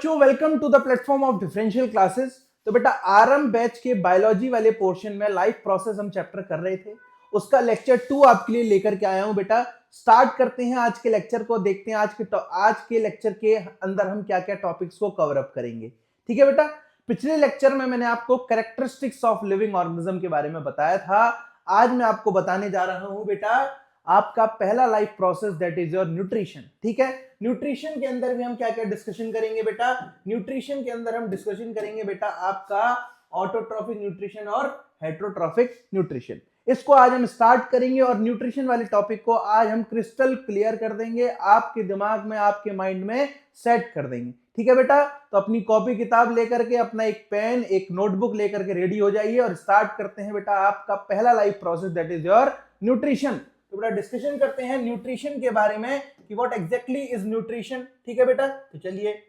बच्चों welcome to the platform of differential classes. तो बेटा आरएम बैच के बायोलॉजी वाले पोर्शन में लाइफ प्रोसेस हम चैप्टर कर रहे थे, उसका लेक्चर 2 आपके लिए लेकर के आया हूं। बेटा स्टार्ट करते हैं आज के लेक्चर को, देखते हैं आज के लेक्चर के अंदर हम क्या क्या टॉपिक्स को कवर अप करेंगे। ठीक है बेटा, पिछले लेक्चर में मैंने आपको कैरेक्टरिस्टिक्स ऑफ लिविंग ऑर्गेनिज्म के बारे में बताया था। आज मैं आपको बताने जा रहा हूं बेटा आपका पहला life process, that is your nutrition. ठीक है, न्यूट्रिशन के अंदर भी हम क्या क्या डिस्कशन करेंगे बेटा? न्यूट्रिशन के अंदर हम डिस्कशन करेंगे बेटा आपका ऑटोट्रॉफिक न्यूट्रिशन और हेटेरोट्रॉफिक न्यूट्रिशन। इसको आज हम स्टार्ट करेंगे और न्यूट्रिशन वाले टॉपिक को आज हम क्रिस्टल क्लियर कर देंगे, आपके दिमाग में आपके माइंड में सेट कर देंगे। ठीक है बेटा, तो अपनी कॉपी किताब लेकर के, अपना एक पेन एक नोटबुक लेकर के रेडी हो जाइए और स्टार्ट करते हैं बेटा आपका पहला life process, that is your nutrition. तो बेटा डिस्कशन करते हैं न्यूट्रिशन के बारे में कि व्हाट एग्जैक्टली इज न्यूट्रिशन। ठीक है बेटा, तो चलिए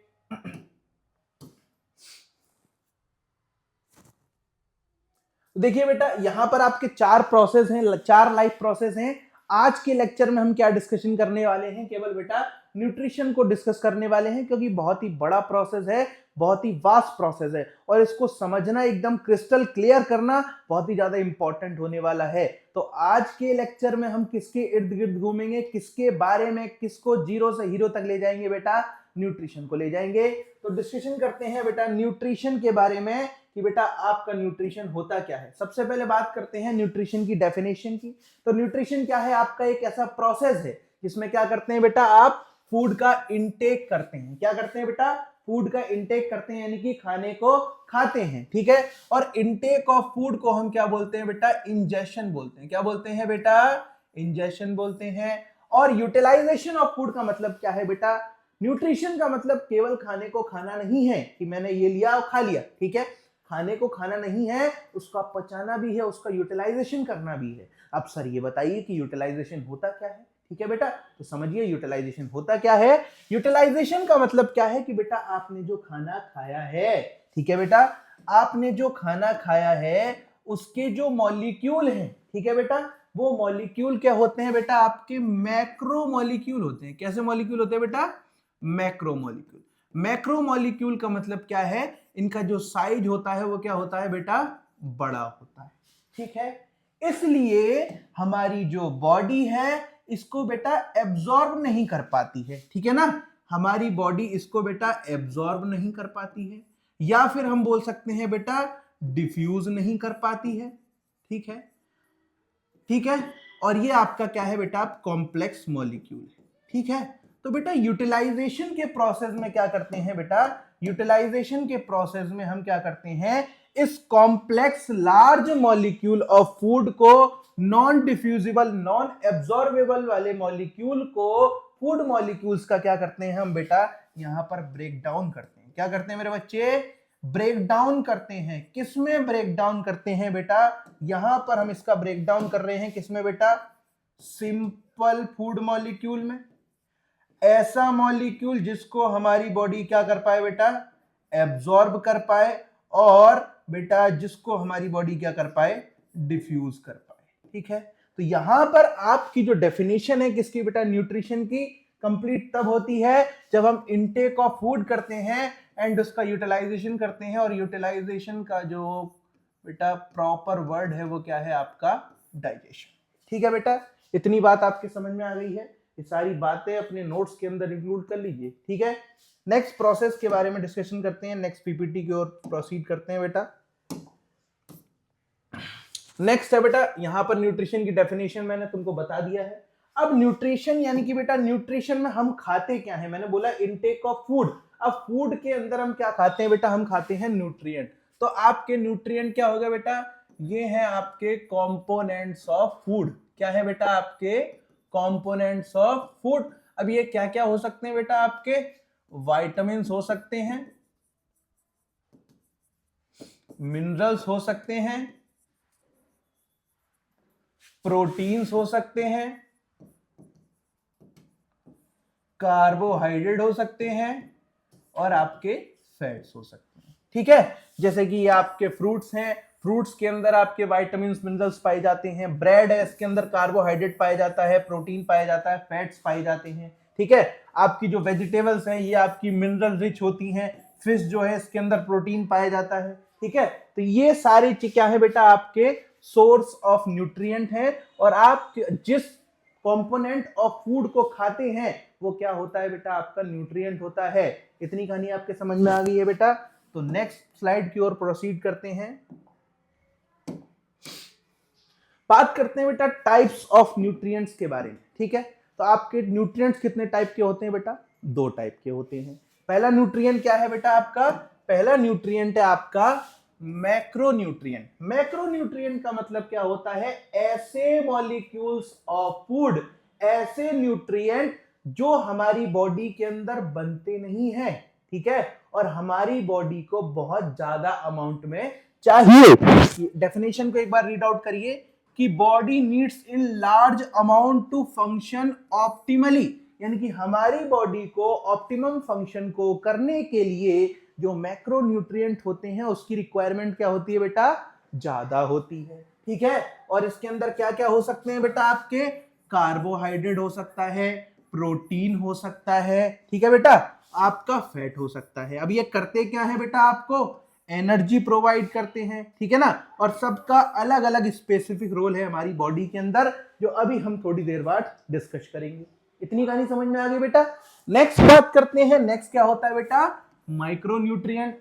देखिए बेटा यहां पर आपके 4 प्रोसेस हैं, 4 लाइफ प्रोसेस हैं। आज के लेक्चर में हम क्या डिस्कशन करने वाले हैं? केवल बेटा न्यूट्रिशन को डिस्कस करने वाले हैं, क्योंकि बहुत ही बड़ा प्रोसेस है, बहुत ही वास्ट प्रोसेस है और इसको समझना, एकदम क्रिस्टल क्लियर करना बहुत ही ज्यादा इंपॉर्टेंट होने वाला है। तो आज के लेक्चर में हम किसके इर्द गिर्द घूमेंगे, किसके बारे में, किसको जीरो से हीरो तक ले जाएंगे बेटा? न्यूट्रिशन को ले जाएंगे। तो डिस्कशन करते हैं बेटा न्यूट्रिशन के बारे में कि बेटा आपका न्यूट्रिशन होता क्या है। सबसे पहले बात करते हैं न्यूट्रिशन की डेफिनेशन की। तो न्यूट्रिशन क्या है? आपका एक ऐसा प्रोसेस है जिसमें क्या करते हैं बेटा आप फूड का इंटेक करते हैं। क्या करते हैं बेटा? फूड का इंटेक करते हैं, यानी कि खाने को खाते हैं। ठीक है, और इंटेक ऑफ फूड को हम क्या बोलते हैं बेटा? इंजेशन बोलते हैं। क्या बोलते हैं बेटा? इंजेशन बोलते हैं। और यूटिलाइजेशन ऑफ फूड का मतलब क्या है बेटा? न्यूट्रिशन का मतलब केवल खाने को खाना नहीं है कि मैंने ये लिया और खा लिया। ठीक है, खाने को खाना नहीं है, उसका पचाना भी है, उसका यूटिलाइजेशन करना भी है। अब सर ये बताइए कि यूटिलाइजेशन होता क्या है? ठीक है बेटा, तो समझिए यूटिलाइजेशन होता क्या है। यूटिलाइजेशन का मतलब क्या है कि बेटा आपने जो खाना खाया है, ठीक है बेटा, आपने जो खाना खाया है उसके जो मॉलिक्यूल हैं, ठीक है बेटा, वो मॉलिक्यूल क्या होते हैं बेटा? आपके मैक्रो मॉलिक्यूल होते हैं। कैसे मॉलिक्यूल होते हैं बेटा? Macro molecule. मैक्रो मॉलिक्यूल का मतलब क्या है? इनका जो साइज होता है वो क्या होता है बेटा? बड़ा होता है। ठीक है, इसलिए हमारी जो बॉडी है इसको बेटा एब्जॉर्ब नहीं कर पाती है। ठीक है ना, हमारी बॉडी इसको बेटा एब्जॉर्ब नहीं कर पाती है, या फिर हम बोल सकते हैं बेटा डिफ्यूज नहीं कर पाती है। ठीक है, ठीक है, और ये आपका क्या है बेटा? कॉम्प्लेक्स मॉलिक्यूल है। ठीक है, तो बेटा यूटिलाइजेशन के प्रोसेस में क्या करते हैं बेटा? यूटिलाइजेशन के प्रोसेस में हम क्या करते हैं? इस complex large molecule of food को, नॉन डिफ्यूजिबल नॉन एब्जॉर्बेबल वाले मॉलिक्यूल को, फूड मॉलिक्यूल्स का क्या करते हैं हम बेटा? यहां पर ब्रेक डाउन करते हैं। क्या करते हैं मेरे बच्चे? ब्रेक डाउन करते हैं। किसमें ब्रेक डाउन करते हैं बेटा? यहां पर हम इसका ब्रेक डाउन कर रहे हैं किसमें बेटा? सिंपल फूड मॉलिक्यूल में। ऐसा मॉलिक्यूल जिसको हमारी बॉडी क्या कर पाए बेटा? एब्जॉर्ब कर पाए, और बेटा जिसको हमारी बॉडी क्या कर पाए? डिफ्यूज कर पाए। ठीक है, तो यहां पर आपकी जो डेफिनेशन है किसकी बेटा? न्यूट्रिशन की, कंप्लीट तब होती है जब हम इनटेक ऑफ फूड करते हैं एंड उसका यूटिलाइजेशन करते हैं। और यूटिलाइजेशन का जो बेटा प्रॉपर वर्ड है वो क्या है आपका? डाइजेशन। ठीक है बेटा, इतनी बात आपके समझ में आ गई है। ये सारी बातें अपने नोट्स के अंदर इंक्लूड कर लीजिए। ठीक है, नेक्स्ट प्रोसेस के बारे में डिस्कशन करते हैं, नेक्स्ट पीपीटी की ओर प्रोसीड करते हैं बेटा। नेक्स्ट है बेटा, यहां पर न्यूट्रिशन की डेफिनेशन मैंने तुमको बता दिया है। अब न्यूट्रिशन यानी कि बेटा न्यूट्रिशन में हम खाते क्या है? मैंने बोला इनटेक ऑफ फूड। अब फूड के अंदर हम क्या खाते हैं बेटा? हम खाते हैं न्यूट्रिएंट। तो आपके न्यूट्रिएंट क्या होगा बेटा? ये हैं आपके कंपोनेंट्स ऑफ फूड। क्या है बेटा? आपके कंपोनेंट्स ऑफ फूड। अब ये क्या क्या हो सकते हैं बेटा? आपके विटामिन्स हो सकते हैं, मिनरल्स हो सकते हैं, प्रोटीन्स हो सकते हैं, कार्बोहाइड्रेट हो सकते हैं, और आपके फैट्स हो सकते हैं। ठीक है, जैसे कि ये आपके फ्रूट्स हैं, फ्रूट्स के अंदर आपके विटामिन्स मिनरल्स पाए जाते हैं। ब्रेड है, इसके अंदर कार्बोहाइड्रेट पाया जाता है, प्रोटीन पाया जाता है, फैट्स पाए जाते हैं। ठीक है, आपकी जो वेजिटेबल्स हैं ये आपकी मिनरल रिच होती हैं, फिश जो है इसके अंदर प्रोटीन पाया जाता है, ठीक है। तो ये सारी चीज क्या है बेटा, आपके सोर्स ऑफ न्यूट्रिएंट है, और आप जिस कंपोनेंट ऑफ फूड को खाते हैं वो क्या होता है बेटा, आपका न्यूट्रिएंट होता है। इतनी कहानी आपके समझ में आ गई है बेटा। तो नेक्स्ट स्लाइड की ओर प्रोसीड करते हैं। बात करते हैं बेटा टाइप्स ऑफ न्यूट्रिएंट्स के बारे में, ठीक है। तो आपके न्यूट्रिएंट्स कितने टाइप के होते हैं बेटा, 2 टाइप के होते हैं। पहला न्यूट्रिएंट क्या है बेटा आपका, पहला न्यूट्रिएंट है आपका मैक्रोन्यूट्रिएंट। मैक्रोन्यूट्रिएंट का मतलब क्या होता है, ऐसे मॉलिक्यूल्स ऑफ फूड, ऐसे न्यूट्रिएंट जो हमारी बॉडी के अंदर बनते नहीं हैं, ठीक है, और हमारी बॉडी को बहुत ज्यादा अमाउंट में चाहिए। डेफिनेशन को एक बार रीड आउट करिए कि body needs in large amount to function optimally, यानी कि हमारी बॉडी को ऑप्टिमम फंक्शन को करने के लिए जो मैक्रोन्यूट्रिएंट होते हैं उसकी रिक्वायरमेंट क्या होती है बेटा, ज्यादा होती है, ठीक है। और इसके अंदर क्या क्या हो सकते हैं बेटा, आपके कार्बोहाइड्रेट हो सकता है, प्रोटीन हो सकता है, ठीक है बेटा, आपका फैट हो सकता है। अब ये करते क्या है बेटा, आपको एनर्जी प्रोवाइड करते हैं, ठीक है ना, और सबका अलग अलग स्पेसिफिक रोल है हमारी बॉडी के अंदर, जो अभी हम थोड़ी देर बाद डिस्कस करेंगे। इतनी कहानी समझ में आ गई बेटा। नेक्स्ट बात करते हैं, नेक्स्ट क्या होता है बेटा, माइक्रोन्यूट्रिएंट।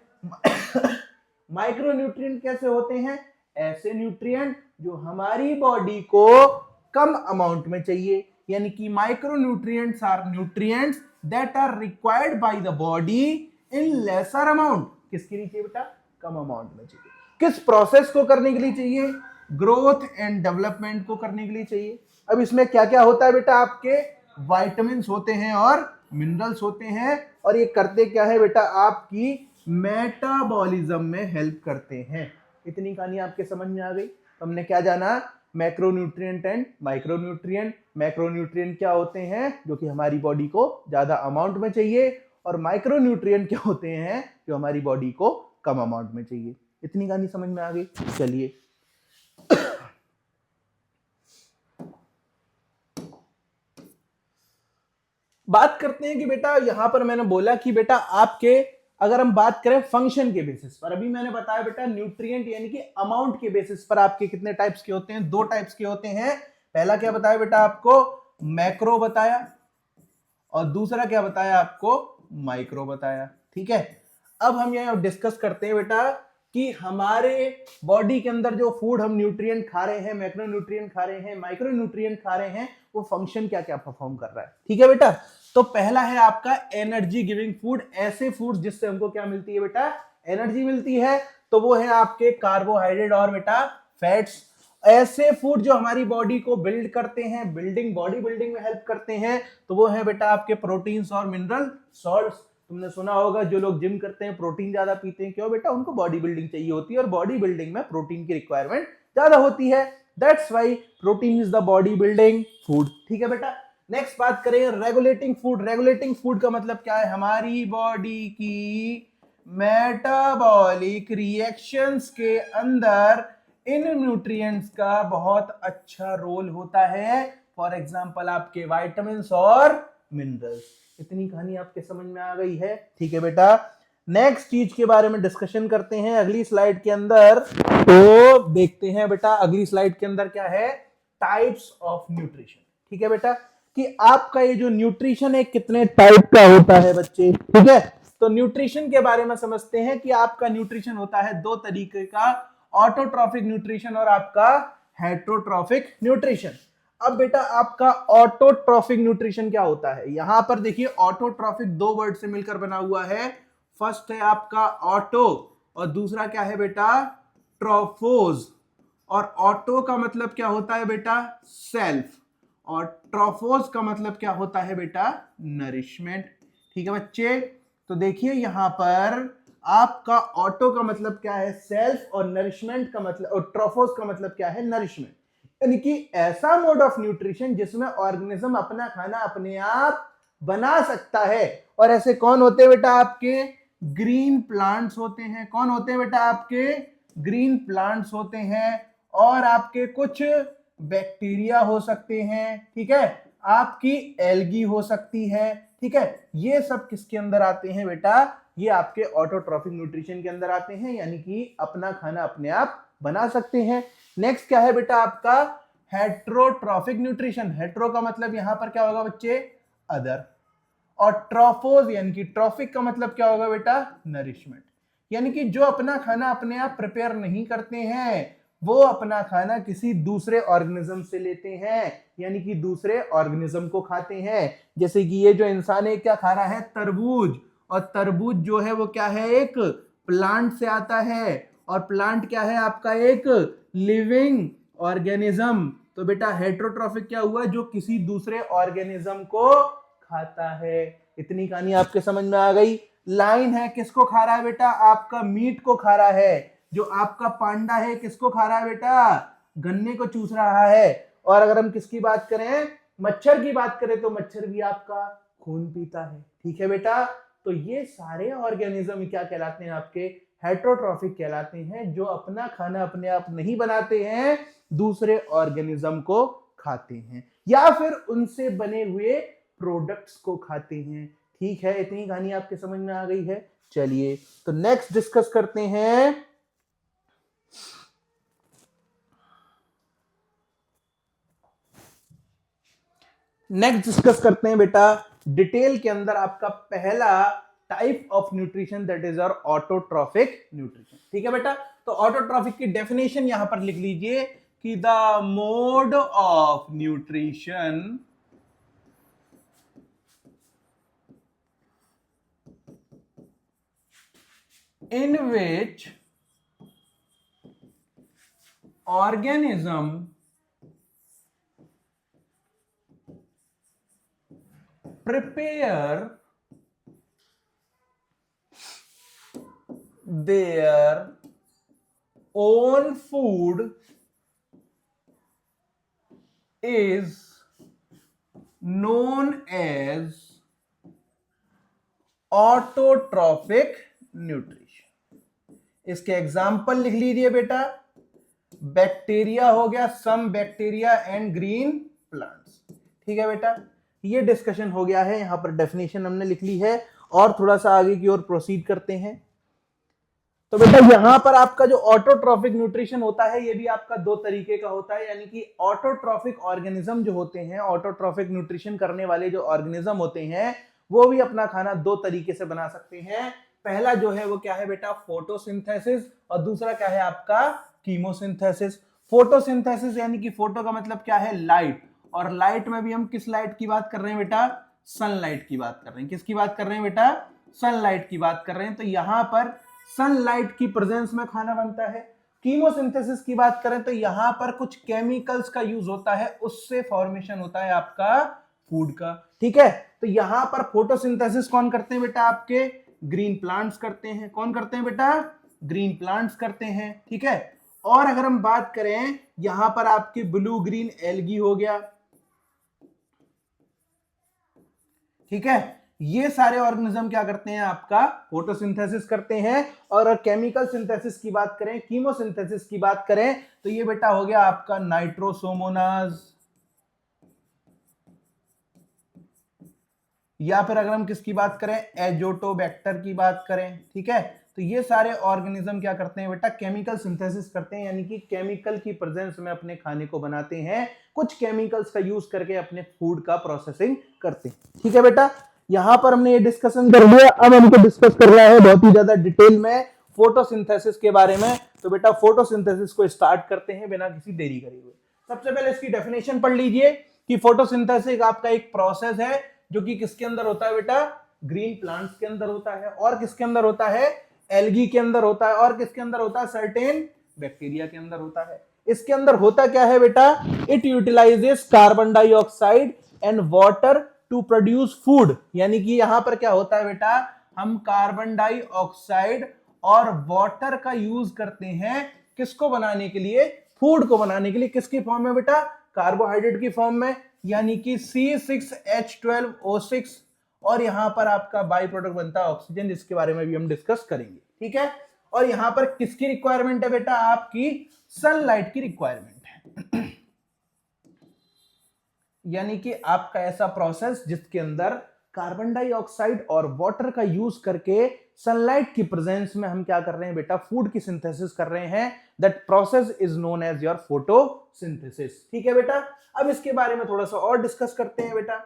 माइक्रोन्यूट्रिएंट कैसे होते हैं, ऐसे न्यूट्रिएंट जो हमारी बॉडी को कम अमाउंट में चाहिए, यानी कि micronutrients are nutrients that are required by the body in lesser amount. किसके लिए चाहिए बेटा, कम अमाउंट में चाहिए। किस प्रोसेस को करने के लिए चाहिए, ग्रोथ एंड डेवलपमेंट को करने के लिए चाहिए। अब इसमें क्या क्या होता है बेटा, आपके विटामिन होते हैं और मिनरल्स होते हैं, और ये करते क्या है बेटा, आपकी मेटाबॉलिज्म में हेल्प करते हैं। इतनी कहानी आपके समझ में आ गई। तो हमने क्या जाना, मैक्रोन्यूट्रिएंट एंड माइक्रोन्यूट्रिएंट। मैक्रोन्यूट्रिएंट क्या होते हैं, जो कि हमारी बॉडी को ज्यादा अमाउंट में चाहिए, और माइक्रोन्यूट्रिएंट क्या होते हैं, जो हमारी बॉडी को कम अमाउंट में चाहिए। इतनी कहानी समझ में आ गई। चलिए बात करते हैं कि बेटा यहां पर मैंने बोला कि बेटा आपके, अगर हम बात करें फंक्शन के बेसिस पर, अभी मैंने बताया बेटा न्यूट्रिएंट यानी कि अमाउंट के बेसिस पर आपके कितने टाइप्स के होते हैं, 2 टाइप्स के होते हैं। पहला क्या बताया बेटा आपको, मैक्रो बताया, और दूसरा क्या बताया आपको, माइक्रो बताया, ठीक है। अब हम यह डिस्कस करते हैं बेटा कि हमारे बॉडी के अंदर जो फूड हम न्यूट्रिएंट खा रहे हैं, मैक्रोन्यूट्रिएंट खा रहे हैं, माइक्रोन्यूट्रिएंट खा रहे हैं, वो फंक्शन क्या क्या परफॉर्म कर रहा है, ठीक है बेटा। तो पहला है आपका एनर्जी गिविंग फूड। ऐसे फूड जिससे हमको क्या मिलती है बेटा, एनर्जी मिलती है, तो वो है आपके कार्बोहाइड्रेट और बेटा फैट्स। ऐसे फूड जो हमारी बॉडी को बिल्ड करते हैं, बॉडी बिल्डिंग में हेल्प करते हैं, तो वो है बेटा आपके प्रोटीन्स और मिनरल सॉल्ट्स। तुमने सुना होगा जो लोग जिम करते हैं प्रोटीन ज्यादा पीते हैं, क्यों बेटा, उनको बॉडी बिल्डिंग चाहिए होती है, और बॉडी बिल्डिंग में प्रोटीन की रिक्वायरमेंट ज्यादा होती है। That's why protein is the body building food, ठीक है बेटा। नेक्स्ट बात करें रेगुलेटिंग फूड। रेगुलेटिंग फूड का मतलब क्या है, हमारी बॉडी की मेटाबॉलिक रिएक्शंस के अंदर इन न्यूट्रिएंट्स का बहुत अच्छा रोल होता है। फॉर एग्जांपल आपके विटामिन्स और मिनरल्स। इतनी कहानी आपके समझ में आ गई है, ठीक है बेटा। नेक्स्ट चीज के बारे में डिस्कशन करते हैं अगली स्लाइड के अंदर। तो देखते हैं बेटा अगली स्लाइड के अंदर क्या है, टाइप्स ऑफ न्यूट्रिशन, ठीक है बेटा, कि आपका ये जो न्यूट्रिशन है कितने टाइप का होता है बच्चे, ठीक है। तो न्यूट्रिशन के बारे में समझते हैं कि आपका न्यूट्रिशन होता है 2 तरीके का, ऑटोट्रॉफिक न्यूट्रिशन और आपका हेटरोट्रॉफिक न्यूट्रिशन। अब बेटा आपका ऑटोट्रॉफिक न्यूट्रिशन क्या होता है, यहां पर देखिए ऑटोट्रॉफिक 2 वर्ड से मिलकर बना हुआ है। फर्स्ट है आपका ऑटो, और दूसरा क्या है बेटा, ट्रोफोज। और ऑटो का मतलब क्या होता है बेटा, सेल्फ, और ट्रोफोज का मतलब क्या होता है बेटा, नरिशमेंट, ठीक है बच्चे। तो देखिए यहां पर आपका ऑटो का मतलब क्या है, सेल्फ, और नरिशमेंट का मतलब, और ट्रोफोज का मतलब क्या है, नरिशमेंट। यानी कि ऐसा मोड ऑफ न्यूट्रिशन जिसमें ऑर्गेनिज्म अपना खाना अपने आप बना सकता है। और ऐसे कौन होते हैं बेटा, आपके ग्रीन प्लांट्स होते हैं। कौन होते हैं बेटा, आपके ग्रीन प्लांट्स होते हैं, और आपके कुछ बैक्टीरिया हो सकते हैं, ठीक है, आपकी एल्गी हो सकती है, ठीक है। ये सब किसके अंदर आते हैं बेटा, ये आपके ऑटोट्रॉफिक न्यूट्रिशन के अंदर आते हैं, यानी कि अपना खाना अपने आप बना सकते हैं। नेक्स्ट क्या है बेटा आपका हेट्रोट्रॉफिक न्यूट्रिशन। हेट्रो का मतलब यहां पर क्या होगा बच्चे, अदर, और ट्रॉफोज यानी कि ट्रॉफिक का मतलब क्या होगा बेटा, नरिशमेंट, यानी कि जो अपना खाना अपने आप प्रिपेयर नहीं करते हैं वो अपना खाना किसी दूसरे ऑर्गेनिज्म से लेते हैं, यानी कि दूसरे ऑर्गेनिज्म को खाते हैं। जैसे कि ये जो इंसान है क्या खा रहा है, तरबूज, और तरबूज जो है वो क्या है, एक प्लांट से आता है, और प्लांट क्या है आपका, एक लिविंग ऑर्गेनिज्म। तो बेटा हेट्रोट्रॉफिक क्या हुआ, जो किसी दूसरे ऑर्गेनिज्म को खाता है। इतनी कहानी आपके समझ में आ गई। लाइन है किसको खा रहा है बेटा, आपका मीट को खा रहा है। जो आपका पांडा है किसको खा रहा है बेटा, गन्ने को चूस रहा है। और अगर हम किसकी बात करें, मच्छर की बात करें, तो मच्छर भी आपका खून पीता है। ठीक है बेटा, तो ये सारे ऑर्गेनिज्म क्या कहलाते हैं, आपके हेट्रोट्रॉफिक कहलाते हैं, जो अपना खाना अपने आप नहीं बनाते हैं, दूसरे ऑर्गेनिज्म को खाते हैं या फिर उनसे बने हुए प्रोडक्ट्स को खाते हैं। ठीक है, इतनी कहानी आपके समझ में आ गई है। चलिए तो नेक्स्ट डिस्कस करते हैं। नेक्स्ट डिस्कस करते हैं बेटा डिटेल के अंदर आपका पहला type of nutrition, that is our autotrophic nutrition. ठीक है बेटा, तो ऑटोट्रॉफिक की डेफिनेशन यहां पर लिख लीजिए कि the mode of nutrition in which organism prepare their own food is known as autotrophic nutrition. इसके एग्जाम्पल लिख लीजिए बेटा, बैक्टीरिया हो गया, some bacteria and green plants. ठीक है बेटा, ये डिस्कशन हो गया है, यहां पर डेफिनेशन हमने लिख ली है, और थोड़ा सा आगे की ओर प्रोसीड करते हैं। तो बेटा यहां पर आपका जो ऑटोट्रॉफिक न्यूट्रिशन होता है, ये भी आपका दो तरीके का होता है, यानी कि ऑटोट्रॉफिक ऑर्गेनिज्म जो होते हैं, ऑटोट्रॉफिक न्यूट्रिशन करने वाले जो ऑर्गेनिज्म होते हैं, वो भी अपना खाना दो तरीके से बना सकते हैं। पहला जो है वो क्या है बेटा, फोटोसिंथेसिस, और दूसरा क्या है आपका कीमोसिंथेसिस। फोटोसिंथेसिस यानी कि फोटो का मतलब क्या है, लाइट, और लाइट में भी हम किस लाइट की बात कर रहे हैं बेटा, सनलाइट की बात कर रहे हैं। किसकी बात कर रहे हैं बेटा, सनलाइट की बात कर रहे हैं। तो यहां पर सनलाइट की प्रेजेंस में खाना बनता है। कीमोसिंथेसिस की बात करें तो यहां पर कुछ केमिकल्स का यूज होता है, उससे फॉर्मेशन होता है आपका फूड का। ठीक है, तो यहां पर फोटोसिंथेसिस कौन करते हैं बेटा, आपके ग्रीन प्लांट्स करते हैं। कौन करते हैं बेटा, ग्रीन प्लांट्स करते हैं। ठीक है, और अगर हम बात करें यहां पर आपके ब्लू ग्रीन एल्गी हो गया। ठीक है, ये सारे ऑर्गेनिज्म क्या करते हैं, आपका फोटोसिंथेसिस करते हैं। और केमिकल सिंथेसिस की बात करें, कीमोसिंथेसिस की बात करें, तो ये बेटा हो गया आपका नाइट्रोसोमोनास, या फिर अगर हम किसकी बात करें, एजोटोबैक्टर की बात करें। ठीक है, तो ये सारे ऑर्गेनिज्म क्या करते हैं बेटा, केमिकल सिंथेसिस करते हैं, यानी कि केमिकल की प्रेजेंस में अपने खाने को बनाते हैं, कुछ केमिकल्स का यूज करके अपने फूड का प्रोसेसिंग करते हैं। ठीक है बेटा, यहां पर हमने ये डिस्कशन कर लिया। अब हमको डिस्कस कर रहा है बहुत ही ज्यादा डिटेल में फोटोसिंथेसिस के बारे में। तो बेटा फोटोसिंथेसिस को स्टार्ट करते हैं बिना किसी देरी करे हुए। सबसे पहले इसकी डेफिनेशन पढ़ लीजिए कि फोटोसिंथेसिस आपका एक प्रोसेस है जो कि किसके अंदर होता है बेटा, ग्रीन प्लांट्स के अंदर होता है, और किसके अंदर होता है, एल्गी के अंदर होता है, और किसके अंदर होता है, सर्टेन बैक्टीरिया के अंदर होता है। इसके अंदर होता क्या है बेटा, it utilises carbon dioxide and water to produce food. यानी कि यहां पर क्या होता है बेटा, हम कार्बन डाइऑक्साइड और वाटर का यूज करते हैं किसको बनाने के लिए, फूड को बनाने के लिए। किसकी फॉर्म में बेटा, कार्बोहाइड्रेट की फॉर्म में, यानी कि C6H12O6, और यहां पर आपका बाई प्रोडक्ट बनता है ऑक्सीजन, जिसके बारे में भी हम डिस्कस करेंगे। ठीक है, और यहां पर किसकी रिक्वायरमेंट है बेटा, आपकी सनलाइट की रिक्वायरमेंट है। यानी कि आपका ऐसा प्रोसेस जिसके अंदर कार्बन डाइऑक्साइड और वाटर का यूज करके सनलाइट की प्रेजेंस में हम क्या कर रहे हैं बेटा, फूड की सिंथेसिस कर रहे हैं। That process is known as your photosynthesis. ठीक है बेटा, अब इसके बारे में थोड़ा सा और डिस्कस करते हैं बेटा।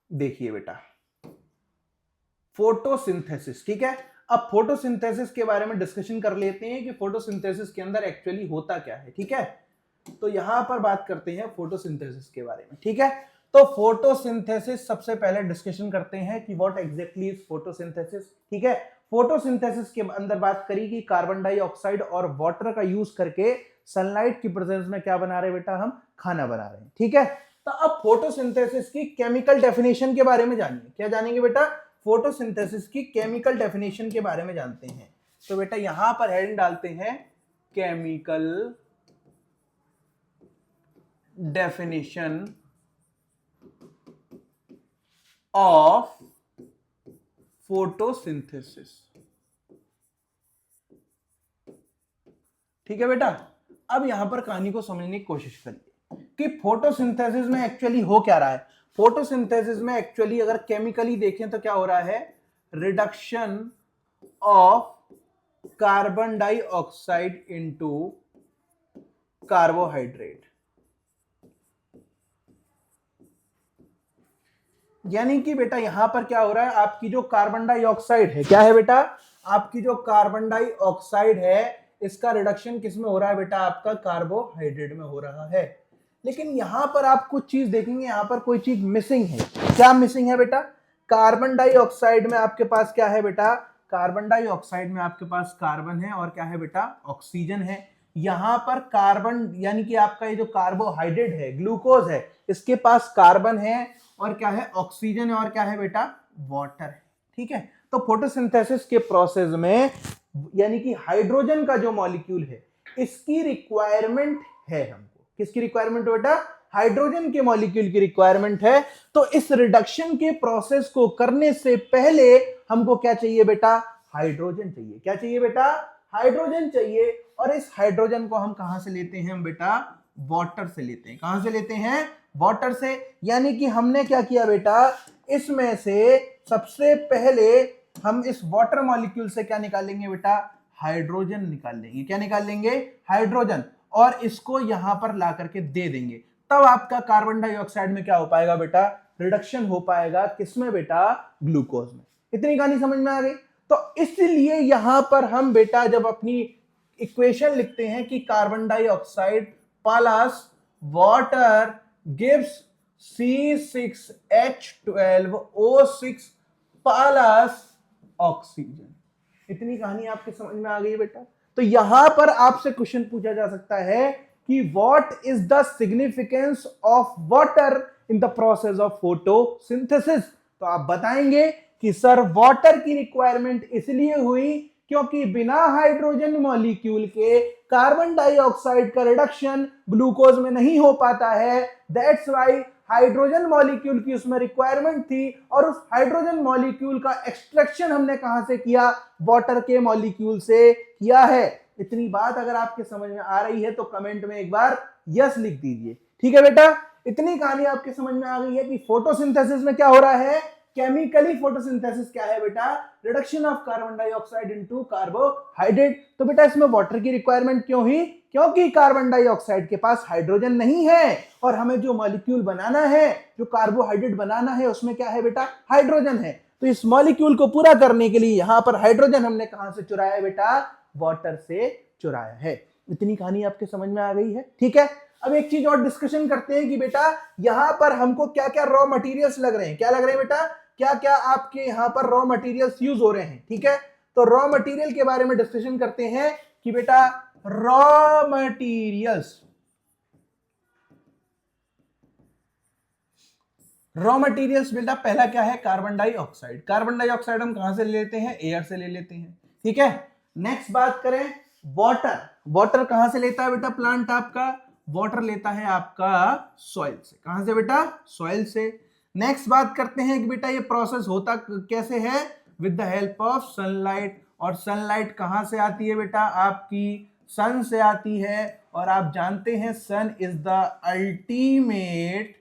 देखिए बेटा, फोटोसिंथेसिस, ठीक है। अब फोटोसिंथेसिस के बारे में डिस्कशन कर लेते हैं कि फोटोसिंथेसिस के अंदर एक्चुअली होता क्या है। ठीक है, तो यहां पर बात करते हैं फोटोसिंथेसिस के बारे में। ठीक है, तो फोटोसिंथेसिस सबसे पहले डिस्कशन करते हैं कि व्हाट एग्जैक्टली इज फोटोसिंथेसिस। ठीक है, फोटोसिंथेसिस के अंदर बात करी कि कार्बन डाइऑक्साइड और वाटर का यूज करके सनलाइट की प्रेजेंस में क्या बना रहे बेटा, हम खाना बना रहे हैं। ठीक है, तो अब फोटोसिंथेसिस की केमिकल डेफिनेशन के बारे में जानिए। क्या जानेंगे बेटा, फोटोसिंथेसिस की केमिकल डेफिनेशन के बारे में जानते हैं। तो बेटा यहां पर हेडिंग डालते हैं केमिकल डेफिनेशन ऑफ फोटोसिंथेसिस। ठीक है बेटा, अब यहां पर कहानी को समझने की कोशिश करिए कि फोटोसिंथेसिस में एक्चुअली हो क्या रहा है। फोटोसिंथेसिस में एक्चुअली अगर केमिकली देखें तो क्या हो रहा है, reduction of carbon dioxide into carbohydrate. यानी कि बेटा यहां पर क्या हो रहा है, आपकी जो कार्बन डाइऑक्साइड है, क्या है बेटा, आपकी जो कार्बन डाइऑक्साइड है, इसका रिडक्शन किस में हो रहा है बेटा, आपका कार्बोहाइड्रेट में हो रहा है। लेकिन यहां पर आप कुछ चीज देखेंगे, यहां पर कोई चीज मिसिंग है। क्या मिसिंग है बेटा, कार्बन डाइऑक्साइड में आपके पास क्या है बेटा, कार्बन डाइऑक्साइड में आपके पास कार्बन है और क्या है बेटा, ऑक्सीजन है। यहां पर कार्बन यानी कि आपका ये जो कार्बोहाइड्रेट है, ग्लूकोज है, इसके पास कार्बन है और क्या है, ऑक्सीजन है और क्या है बेटा, वाटर है। ठीक है, तो फोटोसिंथेसिस के प्रोसेस में यानी कि हाइड्रोजन का जो मॉलिक्यूल है, इसकी रिक्वायरमेंट है हमको। किसकी रिक्वायरमेंट बेटा, हाइड्रोजन के मॉलिक्यूल की रिक्वायरमेंट है। तो इस रिडक्शन के प्रोसेस को करने से पहले हमको क्या चाहिए बेटा, हाइड्रोजन चाहिए। क्या चाहिए बेटा, हाइड्रोजन चाहिए। और इस हाइड्रोजन को हम कहां से लेते हैं बेटा, वाटर से लेते हैं। कहां से लेते हैं, वाटर से। यानी कि हमने क्या किया बेटा, इसमें से सबसे पहले हम इस वाटर मॉलिक्यूल से क्या निकालेंगे बेटा, हाइड्रोजन निकाल लेंगे। क्या निकाल लेंगे, हाइड्रोजन, और इसको यहां पर ला करके दे देंगे। तब आपका कार्बन डाइऑक्साइड में क्या हो पाएगा बेटा, रिडक्शन हो पाएगा। किसमें बेटा, ग्लूकोज में। इतनी कहानी समझ में आ गई। तो इसलिए यहां पर हम बेटा जब अपनी इक्वेशन लिखते हैं कि carbon dioxide plus water gives C6H12O6 plus oxygen. इतनी कहानी आपके समझ में आ गई बेटा। तो यहां पर आपसे क्वेश्चन पूछा जा सकता है कि what is the significance of water in the process of photosynthesis. तो आप बताएंगे कि सर वाटर की रिक्वायरमेंट इसलिए हुई क्योंकि बिना हाइड्रोजन मॉलिक्यूल के कार्बन डाइऑक्साइड का रिडक्शन ग्लूकोज में नहीं हो पाता है। दैट्स व्हाई हाइड्रोजन मॉलिक्यूल की उसमें रिक्वायरमेंट थी और उस हाइड्रोजन मॉलिक्यूल का एक्सट्रैक्शन हमने कहां से किया, वाटर के मॉलिक्यूल से किया है। इतनी बात अगर आपके समझ में आ रही है तो कमेंट में एक बार यस लिख दीजिए। ठीक है बेटा, इतनी कहानी आपके समझ में आ गई है कि फोटोसिंथेसिस में क्या हो रहा है, केमिकली फोटोसिंथेसिस क्या है बेटा, reduction of carbon dioxide into carbohydrate. तो बेटा इसमें वाटर की रिक्वायरमेंट क्यों हुई, क्योंकि कार्बन डाइऑक्साइड के पास हाइड्रोजन नहीं है और हमें जो मॉलिक्यूल बनाना है, जो कार्बोहाइड्रेट बनाना है, उसमें क्या है बेटा, हाइड्रोजन है। तो इस मॉलिक्यूल को पूरा करने के लिए यहां पर हाइड्रोजन हमने कहां से चुराया है बेटा, वाटर से चुराया है। इतनी कहानी आपके समझ में आ गई है। ठीक है, अब एक चीज और डिस्कशन करते हैं कि बेटा यहां पर हमको क्या क्या रॉ मटेरियल्स लग रहे हैं। क्या लग रहे हैं बेटा, क्या क्या आपके यहां पर रॉ मटेरियल्स यूज हो रहे हैं। ठीक है, तो रॉ मटेरियल के बारे में डिस्कशन करते हैं कि बेटा रॉ मटेरियल्स, रॉ मटेरियल्स बेटा पहला क्या है, कार्बन डाइऑक्साइड। कार्बन डाइऑक्साइड हम कहां से ले लेते हैं, एयर से ले लेते हैं। ठीक है, नेक्स्ट बात करें वाटर। वाटर कहां से लेता है बेटा प्लांट आपका, वाटर लेता है आपका सॉइल से। कहां से बेटा, सॉइल से। नेक्स्ट बात करते हैं कि बेटा ये प्रोसेस होता कैसे है, with the help of sunlight. और सनलाइट कहां से आती है बेटा, आपकी सन से आती है। और आप जानते हैं sun is the ultimate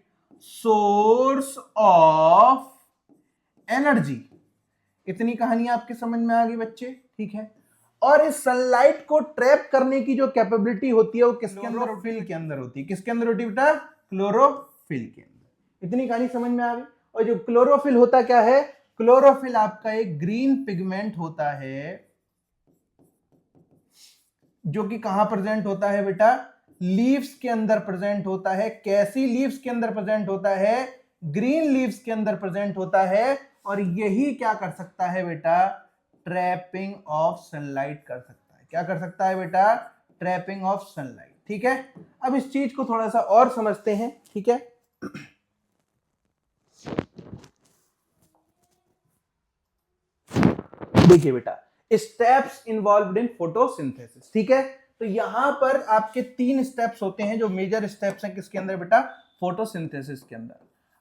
source of energy. इतनी कहानी आपके समझ में आ गई बच्चे, ठीक है। और इस सनलाइट को ट्रैप करने की जो कैपेबिलिटी होती है वो किसके अंदर? क्लोरोफिल के अंदर होती है। किसके अंदर होती है बेटा? क्लोरोफिल के अंदर। इतनी कहानी समझ में आ गई। और जो क्लोरोफिल होता क्या है? क्लोरोफिल आपका एक ग्रीन पिगमेंट होता है जो कि कहां प्रेजेंट होता है बेटा? लीव्स के अंदर प्रेजेंट होता है। कैसी लीव्स के अंदर प्रेजेंट होता है? ग्रीन लीव्स के अंदर प्रेजेंट होता है। और यही क्या कर सकता है बेटा? ट्रैपिंग ऑफ सनलाइट कर सकता है। क्या कर सकता है बेटा? ट्रैपिंग ऑफ सनलाइट, ठीक है। अब इस चीज को थोड़ा सा और समझते हैं, ठीक है। देखिए बेटा, स्टेप्स इन्वॉल्व्ड इन फोटोसिंथेसिस, ठीक है। तो यहां पर आपके 3 स्टेप्स होते हैं जो मेजर स्टेप्स हैं किसके अंदर बेटा? फोटोसिंथेसिस के अंदर।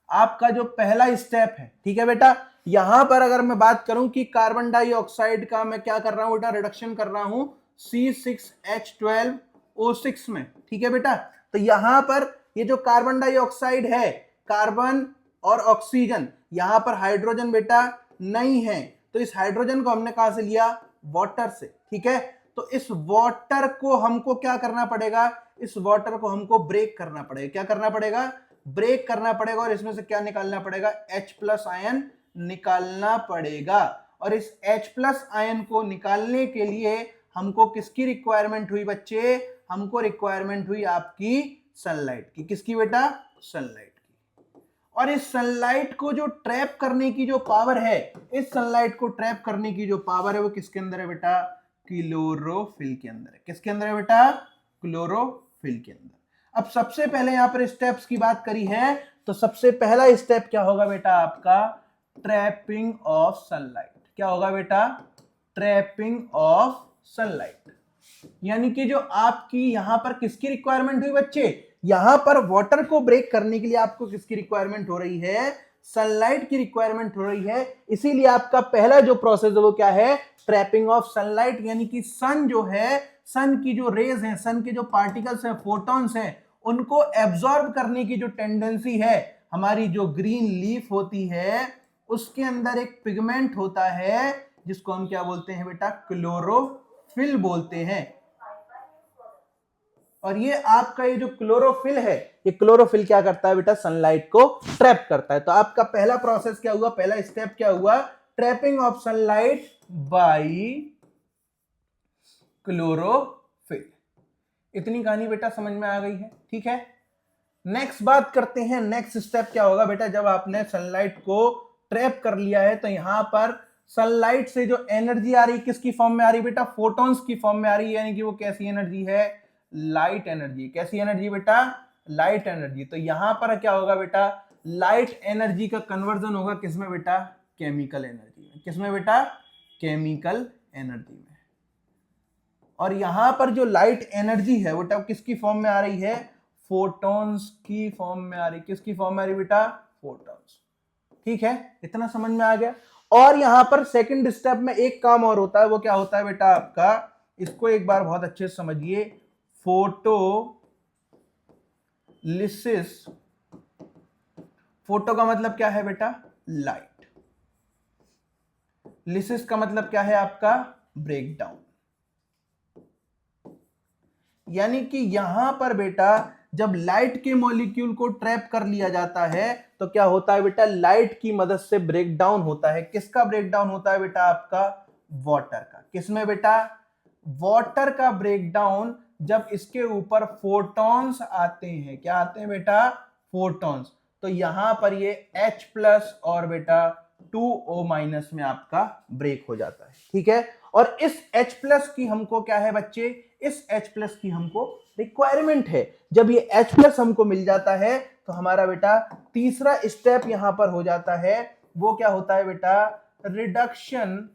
आपका जो पहला स्टेप है, ठीक है बेटा, यहां पर अगर मैं बात करूं कि कार्बन डाइऑक्साइड का मैं क्या कर रहा हूं बेटा? रिडक्शन कर रहा हूं C6H12O6 में, ठीक है बेटा। तो यहां पर ये जो कार्बन डाइऑक्साइड है, कार्बन और ऑक्सीजन, यहां पर हाइड्रोजन बेटा नहीं है। तो इस हाइड्रोजन को हमने कहां से लिया? वाटर से, ठीक है। तो इस वाटर को हमको क्या करना पड़ेगा? इस वाटर को हमको ब्रेक करना पड़ेगा। क्या करना पड़ेगा? ब्रेक करना पड़ेगा। और इसमें से क्या निकालना पड़ेगा? H+ आयन निकालना पड़ेगा। और इस H+ आयन को निकालने के लिए हमको किसकी रिक्वायरमेंट हुई बच्चे? हमको रिक्वायरमेंट हुई आपकी सनलाइट की। किसकी बेटा? सनलाइट। और इस सनलाइट को जो ट्रैप करने की जो पावर है, इस सनलाइट को ट्रैप करने की जो पावर है वो किसके अंदर है बेटा? क्लोरोफिल के अंदर है। किसके अंदर है बेटा? क्लोरोफिल के अंदर। अब सबसे पहले यहां पर स्टेप्स की बात करी है, तो सबसे पहला स्टेप क्या होगा बेटा आपका? Trapping of sunlight. क्या होगा बेटा? Trapping of sunlight. यानी कि जो आपकी यहां पर किसकी रिक्वायरमेंट हुई बच्चे? यहां पर वाटर को ब्रेक करने के लिए आपको किसकी रिक्वायरमेंट हो रही है? सनलाइट की रिक्वायरमेंट हो रही है। इसीलिए आपका पहला जो प्रोसेस है वो क्या है? Trapping of sunlight. यानी कि सन जो है, सन की जो रेज हैं, सन के जो पार्टिकल्स हैं, फोटॉन्स हैं, उनको एब्जॉर्ब करने की जो टेंडेंसी है, हमारी जो ग्रीन लीफ होती है उसके अंदर एक पिगमेंट होता है जिसको हम क्या बोलते हैं बेटा? क्लोरोफिल बोलते हैं। और ये आपका ये जो क्लोरोफिल है, ये क्लोरोफिल क्या करता है बेटा? सनलाइट को ट्रैप करता है। तो आपका पहला प्रोसेस क्या हुआ? पहला स्टेप क्या हुआ? Trapping of sunlight bye chlorophyll. इतनी कहानी बेटा समझ में आ गई है, ठीक है। नेक्स्ट बात करते हैं, नेक्स्ट स्टेप क्या होगा बेटा? जब आपने सनलाइट को ट्रैप कर लिया है तो यहां पर सनलाइट से जो एनर्जी आ रही, किसकी फॉर्म में आ रही बेटा? फोटॉन्स की फॉर्म में आ रही है। यानी कि वो कैसी एनर्जी है? Light energy. कैसी एनर्जी बेटा? Light energy. तो यहां पर क्या होगा बेटा? लाइट एनर्जी का कन्वर्जन होगा किसमें बेटा? केमिकल एनर्जी में। किसमें बेटा? केमिकल एनर्जी में। और यहां पर जो लाइट एनर्जी है बेटा किसकी फॉर्म में आ रही है? फोटॉन्स की फॉर्म में आ रही। किसकी फॉर्म में आ रही बेटा? फोटॉन्स, ठीक है। इतना समझ में आ गया। और यहां पर सेकंड स्टेप में एक काम और होता है, वो क्या होता है बेटा आपका? इसको एक बार बहुत अच्छे से समझिए। फोटोलिसिस। फोटो का मतलब क्या है बेटा? लाइट। लिसिस का मतलब क्या है आपका? ब्रेकडाउन। यानी कि यहां पर बेटा जब लाइट के मॉलिक्यूल को ट्रैप कर लिया जाता है तो क्या होता है बेटा? लाइट की मदद से ब्रेकडाउन होता है। किसका ब्रेकडाउन होता है बेटा? आपका वाटर का। किसमें बेटा? वाटर का ब्रेकडाउन। जब इसके ऊपर फोटॉन्स आते हैं, क्या आते हैं बेटा? फोटॉन्स। तो यहां पर ये H+ और बेटा 2O- में आपका ब्रेक हो जाता है, ठीक है। और इस H+ की हमको क्या है बच्चे? इस H+ की हमको रिक्वायरमेंट है। जब ये H+ हमको मिल जाता है तो हमारा बेटा तीसरा स्टेप यहां पर हो जाता है। वो क्या होता है बेटा? Reduction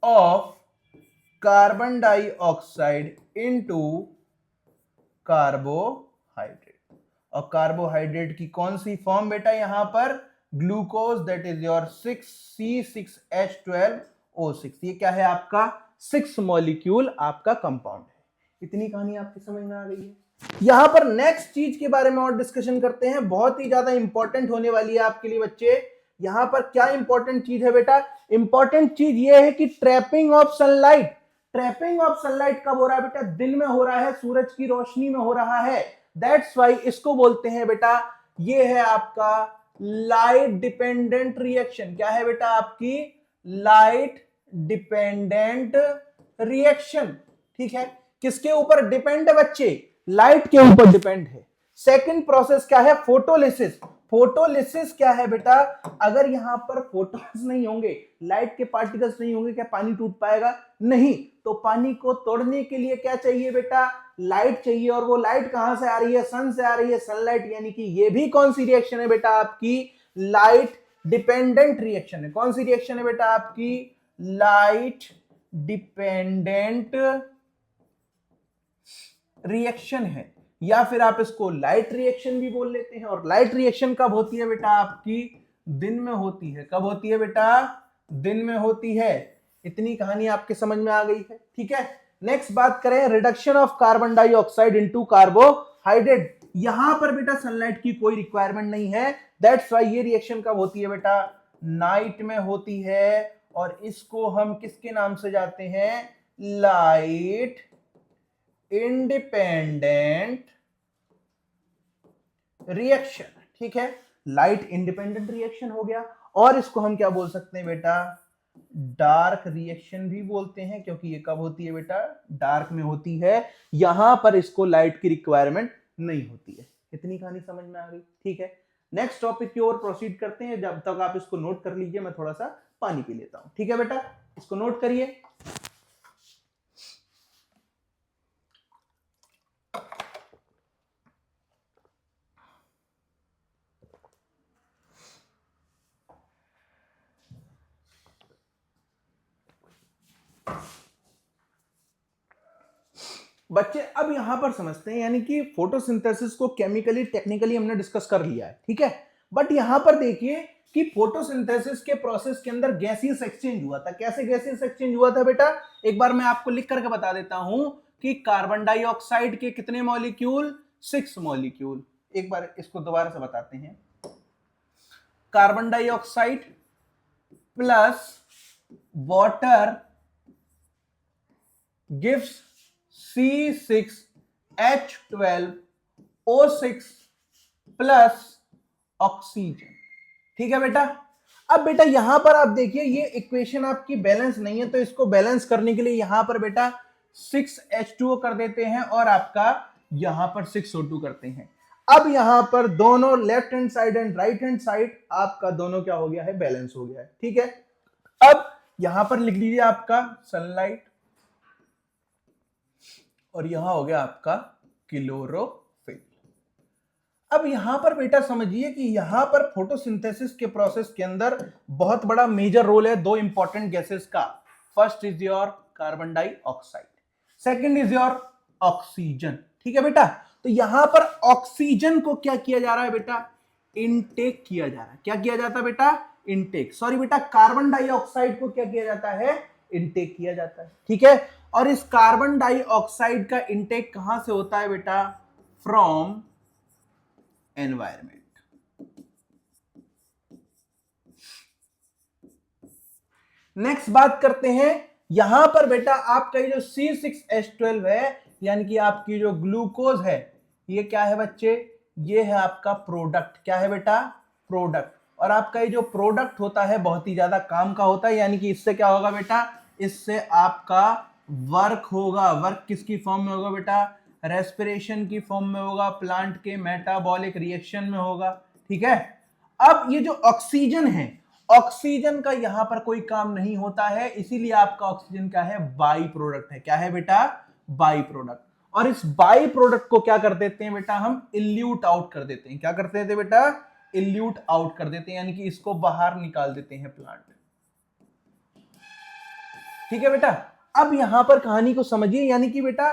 of carbon dioxide into carbohydrate. और कार्बोहाइड्रेट की कौन सी फॉर्म बेटा? यहां पर glucose, that is your 6C6H12O6। ये क्या है आपका? 6 मॉलिक्यूल आपका कंपाउंड है। इतनी कहानी आपकी समझ में आ गई है। यहां पर नेक्स्ट चीज के बारे में और डिस्कशन करते हैं, बहुत ही ज्यादा इंपॉर्टेंट होने वाली है आपके लिए बच्चे। यहां पर क्या इंपॉर्टेंट चीज है बेटा? इंपॉर्टेंट चीज ये है कि trapping of sunlight. Trapping of sunlight कब हो रहा है बेटा? दिन में हो रहा है, सूरज की रोशनी में हो रहा है। दैट्स वाई इसको बोलते हैं बेटा, ये है आपका लाइट डिपेंडेंट रिएक्शन। क्या है बेटा? आपकी लाइट डिपेंडेंट रिएक्शन। ठीक है, किसके ऊपर डिपेंड है बच्चे? लाइट के ऊपर डिपेंड है। सेकंड प्रोसेस क्या है? फोटोलिसिस। फोटोलिसिस क्या है बेटा? अगर यहां पर फोटोन्स नहीं होंगे, लाइट के पार्टिकल्स नहीं होंगे, क्या पानी टूट पाएगा? नहीं। तो पानी को तोड़ने के लिए क्या चाहिए बेटा? लाइट चाहिए। और वो लाइट कहां से आ रही है? सन से आ रही है, सनलाइट। यानी कि ये भी कौन सी रिएक्शन है बेटा? आपकी लाइट डिपेंडेंट रिएक्शन है। कौन सी रिएक्शन है बेटा? आपकी लाइट डिपेंडेंट रिएक्शन है, या फिर आप इसको लाइट रिएक्शन भी बोल लेते हैं। और लाइट रिएक्शन कब होती है बेटा? आपकी दिन में होती है। कब होती है बेटा? दिन में होती है। इतनी कहानी आपके समझ में आ गई है। ठीक है, नेक्स्ट बात करें, reduction of carbon dioxide into carbohydrate. यहां पर बेटा सनलाइट की कोई रिक्वायरमेंट नहीं है। दैट्स वाई ये रिएक्शन कब होती है बेटा? नाइट में होती है। और इसको हम किसके नाम से जाते हैं? Light independent reaction. ठीक है, लाइट इंडिपेंडेंट रिएक्शन हो गया। और इसको हम क्या बोल सकते हैं बेटा? डार्क रिएक्शन भी बोलते हैं, क्योंकि ये कब होती है बेटा? डार्क में होती है। यहां पर इसको लाइट की रिक्वायरमेंट नहीं होती है। इतनी कहानी समझ में आ गई। ठीक है, नेक्स्ट टॉपिक की ओर प्रोसीड करते हैं। जब तक आप इसको नोट कर लीजिए, मैं थोड़ा सा पानी पी लेता हूं। ठीक है बेटा, इसको नोट करिए। बच्चे अब यहां पर समझते हैं, यानी कि फोटोसिंथेसिस को केमिकली टेक्निकली हमने डिस्कस कर लिया है। ठीक है, बट यहां पर देखिए कि फोटोसिंथेसिस के प्रोसेस के अंदर गैसियस एक्सचेंज हुआ था। कैसे गैसियस एक्सचेंज हुआ था बेटा? एक बार मैं आपको लिख करके बता देता हूं कि कार्बन डाइऑक्साइड के कितने मॉलिक्यूल? 6 मॉलिक्यूल। एक बार इसको दोबारा से बताते हैं। Carbon dioxide plus water gives C6H12O6 plus oxygen. ठीक है बेटा, अब बेटा यहां पर आप देखिए ये इक्वेशन आपकी बैलेंस नहीं है, तो इसको बैलेंस करने के लिए यहां पर बेटा 6H2O कर देते हैं और आपका यहां पर 6O2 करते हैं। अब यहां पर दोनों left hand side and right hand side आपका दोनों क्या हो गया है? बैलेंस हो गया है। ठीक है, अब यहां पर लिख लीजिए आपका सनलाइट, और यहां हो गया आपका क्लोरोफिल। अब यहां पर बेटा समझिए कि यहां पर फोटोसिंथेसिस के प्रोसेस के अंदर बहुत बड़ा मेजर रोल है दो इंपॉर्टेंट गैसेस का। First is your carbon dioxide, second is your oxygen. ठीक है बेटा, तो यहां पर ऑक्सीजन को क्या किया जा रहा है बेटा? इनटेक किया जा रहा है। क्या किया जाता है बेटा? इनटेक। सॉरी बेटा, कार्बन डाइऑक्साइड को क्या किया जाता है? इनटेक किया जाता है। ठीक है, और इस कार्बन डाइऑक्साइड का इनटेक कहां से होता है बेटा? From environment. नेक्स्ट बात करते हैं, यहां पर बेटा आपका जो C6H12 है, यानी कि आपकी जो ग्लूकोज है, ये क्या है बच्चे? ये है आपका प्रोडक्ट। क्या है बेटा? प्रोडक्ट। और आपका ये जो प्रोडक्ट होता है बहुत ही ज्यादा काम का होता है, यानी कि इससे क्या होगा बेटा? इससे आपका वर्क होगा। वर्क किसकी फॉर्म में होगा बेटा? रेस्पिरेशन की फॉर्म में होगा, प्लांट के मेटाबॉलिक रिएक्शन में होगा। ठीक है, अब ये जो ऑक्सीजन है, ऑक्सीजन का यहां पर कोई काम नहीं होता है, इसीलिए आपका ऑक्सीजन क्या है? बाई प्रोडक्ट है। क्या है बेटा? By product. और इस बाई प्रोडक्ट को क्या कर देते हैं बेटा? हम इल्यूट आउट कर देते हैं। क्या करते थे बेटा? इल्यूट आउट कर देते हैं, यानी कि इसको बाहर निकाल देते हैं प्लांट। ठीक है बेटा, अब यहां पर कहानी को समझिए, यानी कि बेटा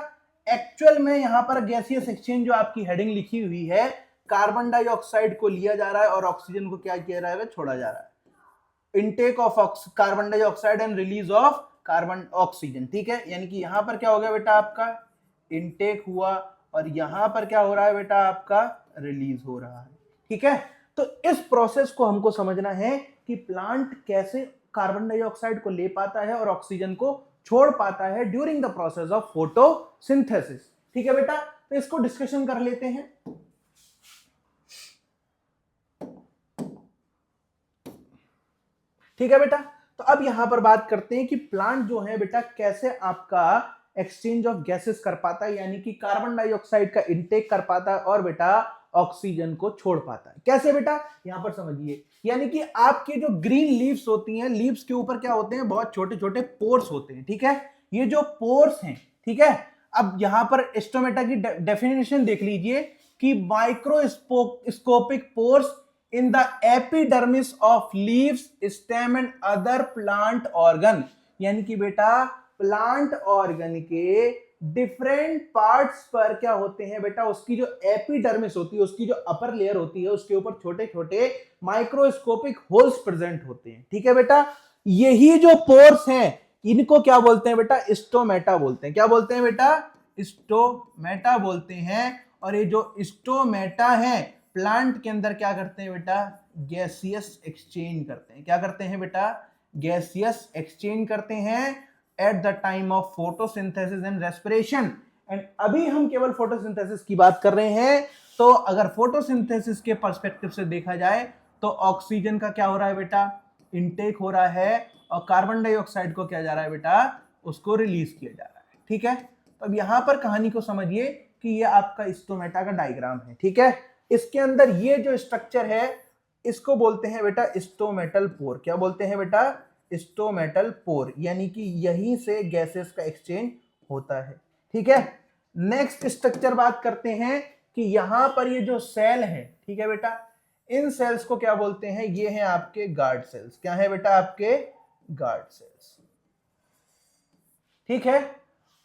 एक्चुअल में यहां पर गैसियस एक्सचेंज जो आपकी हेडिंग लिखी हुई है, कार्बन डाइऑक्साइड को लिया जा रहा है और ऑक्सीजन को क्या किया जा रहा है? छोड़ा जा रहा है। Intake of carbon dioxide and release of carbon oxygen. ठीक है, यानी कि यहां पर क्या हो गया बेटा? आपका इनटेक हुआ और यहां पर क्या हो रहा है बेटा, आपका रिलीज हो रहा है। ठीक है, तो इस प्रोसेस को हमको समझना है कि प्लांट कैसे कार्बन डाइऑक्साइड को ले पाता है और ऑक्सीजन को छोड़ पाता है during the process of photosynthesis. ठीक है बेटा, तो इसको डिस्कशन कर लेते हैं। ठीक है बेटा, तो अब यहां पर बात करते हैं कि प्लांट जो है बेटा कैसे आपका एक्सचेंज ऑफ गैसेस कर पाता है, यानी कि कार्बन डाइऑक्साइड का इनटेक कर पाता है और बेटा ऑक्सीजन को छोड़ पाता है। कैसे बेटा, यहां पर समझिए, यानी कि आपके जो ग्रीन लीव्स होती हैं, लीव्स के ऊपर क्या होते हैं, बहुत छोटे छोटे पोर्स होते हैं। ठीक है, ये जो पोर्स हैं, ठीक है, अब यहां पर स्टोमेटा की डेफिनेशन देख लीजिए कि microscopic pores in the epidermis of leaves, stem and other plant organ, यानी कि बेटा प्लांट ऑर्गन के डिफरेंट पार्ट्स पर क्या होते हैं बेटा, उसकी जो एपिडर्मिस होती है, उसकी जो अपर लेयर होती है, उसके ऊपर छोटे छोटे माइक्रोस्कोपिक होल्स प्रेजेंट होते हैं। ठीक है बेटा, यही जो पोर्स हैं इनको क्या बोलते हैं बेटा, स्टोमेटा बोलते हैं। क्या बोलते हैं बेटा, स्टोमेटा बोलते हैं। और ये जो स्टोमेटा है प्लांट के अंदर क्या करते हैं बेटा, गैसियस एक्सचेंज करते हैं। क्या करते हैं बेटा, गैसियस एक्सचेंज करते हैं at the time of photosynthesis and respiration. And अभी हम केवल फोटोसिंथेसिस की बात कर रहे हैं, तो अगर फोटोसिंथेसिस के पर्सपेक्टिव से देखा जाए तो ऑक्सीजन का क्या हो रहा है बेटा, इनटेक हो रहा है, और कार्बन डाइऑक्साइड को क्या जा रहा है बेटा, उसको रिलीज किया जा रहा है। ठीक है, तो अब यहां पर कहानी को समझिए कि ये आपका स्टोमेटा का डायग्राम है। ठीक है, इसके अंदर ये जो स्ट्रक्चर है इसको बोलते हैं बेटा स्टोमेटल पोर। क्या बोलते हैं बेटा, स्टोमेटल पोर, यानी कि यहीं से गैसेस का एक्सचेंज होता है। ठीक है, नेक्स्ट स्ट्रक्चर बात करते हैं कि यहां पर ये जो सेल है, ठीक है बेटा, इन सेल्स को क्या बोलते हैं, ये हैं आपके गार्ड सेल्स। क्या है बेटा, आपके गार्ड सेल्स। ठीक है,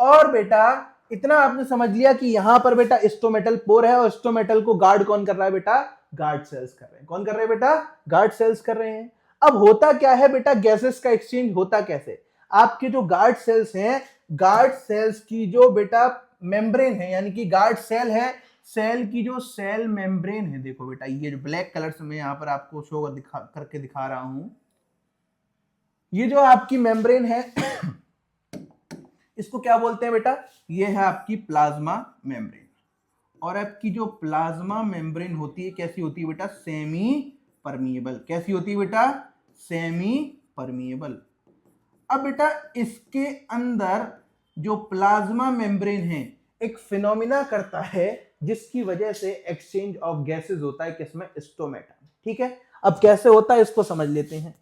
और बेटा इतना आपने समझ लिया कि यहां पर बेटा स्टोमेटल पोर है और स्टोमेटल को गार्ड कौन कर रहा है बेटा, गार्ड सेल्स कर रहे हैं। कौन कर रहे हैं बेटा, गार्ड सेल्स कर रहे हैं। अब होता क्या है बेटा, गैसेस का एक्सचेंज होता कैसे, आपके जो गार्ड सेल्स हैं, गार्ड सेल्स की जो बेटा मेम्ब्रेन है, यानी कि गार्ड सेल है, सेल की जो सेल मेम्ब्रेन है, देखो बेटा ये जो ब्लैक कलर से मैं यहां पर आपको शो करके दिखा रहा हूं, ये जो आपकी मेम्ब्रेन है इसको क्या बोलते हैं बेटा, ये है आपकी प्लाज्मा मेम्ब्रेन। और आपकी जो प्लाज्मा मेम्ब्रेन होती है कैसी होती है बेटा, सेमी परमिएबल। कैसी होती है बेटा, सेमी परमिएबल। अब बेटा इसके अंदर जो प्लाज्मा मेम्ब्रेन है एक फिनोमिना करता है जिसकी वजह से एक्सचेंज ऑफ गैसेस होता है, किसमें, स्टोमेटा। ठीक है, अब कैसे होता है इसको समझ लेते हैं।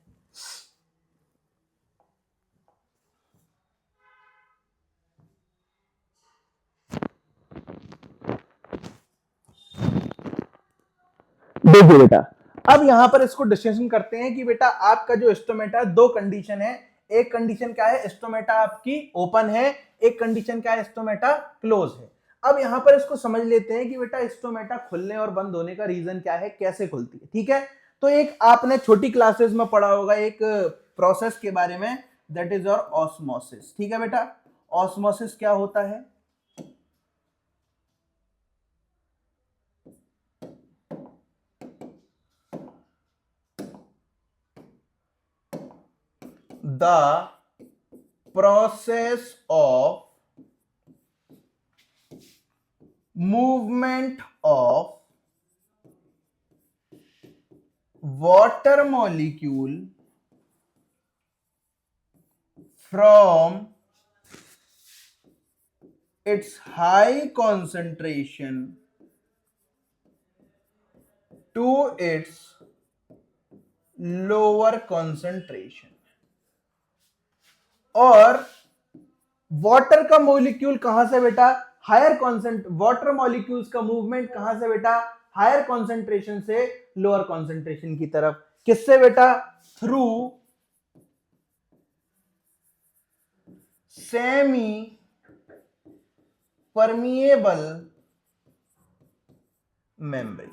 देखिए बेटा, अब यहां पर इसको डिस्कशन करते हैं कि बेटा आपका जो स्टोमेटा, दो कंडीशन है। एक कंडीशन क्या है, स्टोमेटा आपकी ओपन है, एक कंडीशन क्या है, स्टोमेटा क्लोज है। अब यहां पर इसको समझ लेते हैं कि बेटा स्टोमेटा खुलने और बंद होने का रीजन क्या है, कैसे खुलती है। ठीक है, तो एक आपने छोटी क्लासेस में पढ़ा होगा एक प्रोसेस के बारे में, दैट इज योर ऑस्मोसिस। ठीक है बेटा, ऑस्मोसिस क्या होता है, the process of movement of water molecule from its high concentration to its lower concentration। और वाटर का मॉलिक्यूल कहां से बेटा, हायर कॉन्सेंट, वाटर मॉलिक्यूल्स का मूवमेंट कहां से बेटा, हायर कॉन्सेंट्रेशन से लोअर कॉन्सेंट्रेशन की तरफ। किससे बेटा, थ्रू सेमी परमिएबल मेम्ब्रेन।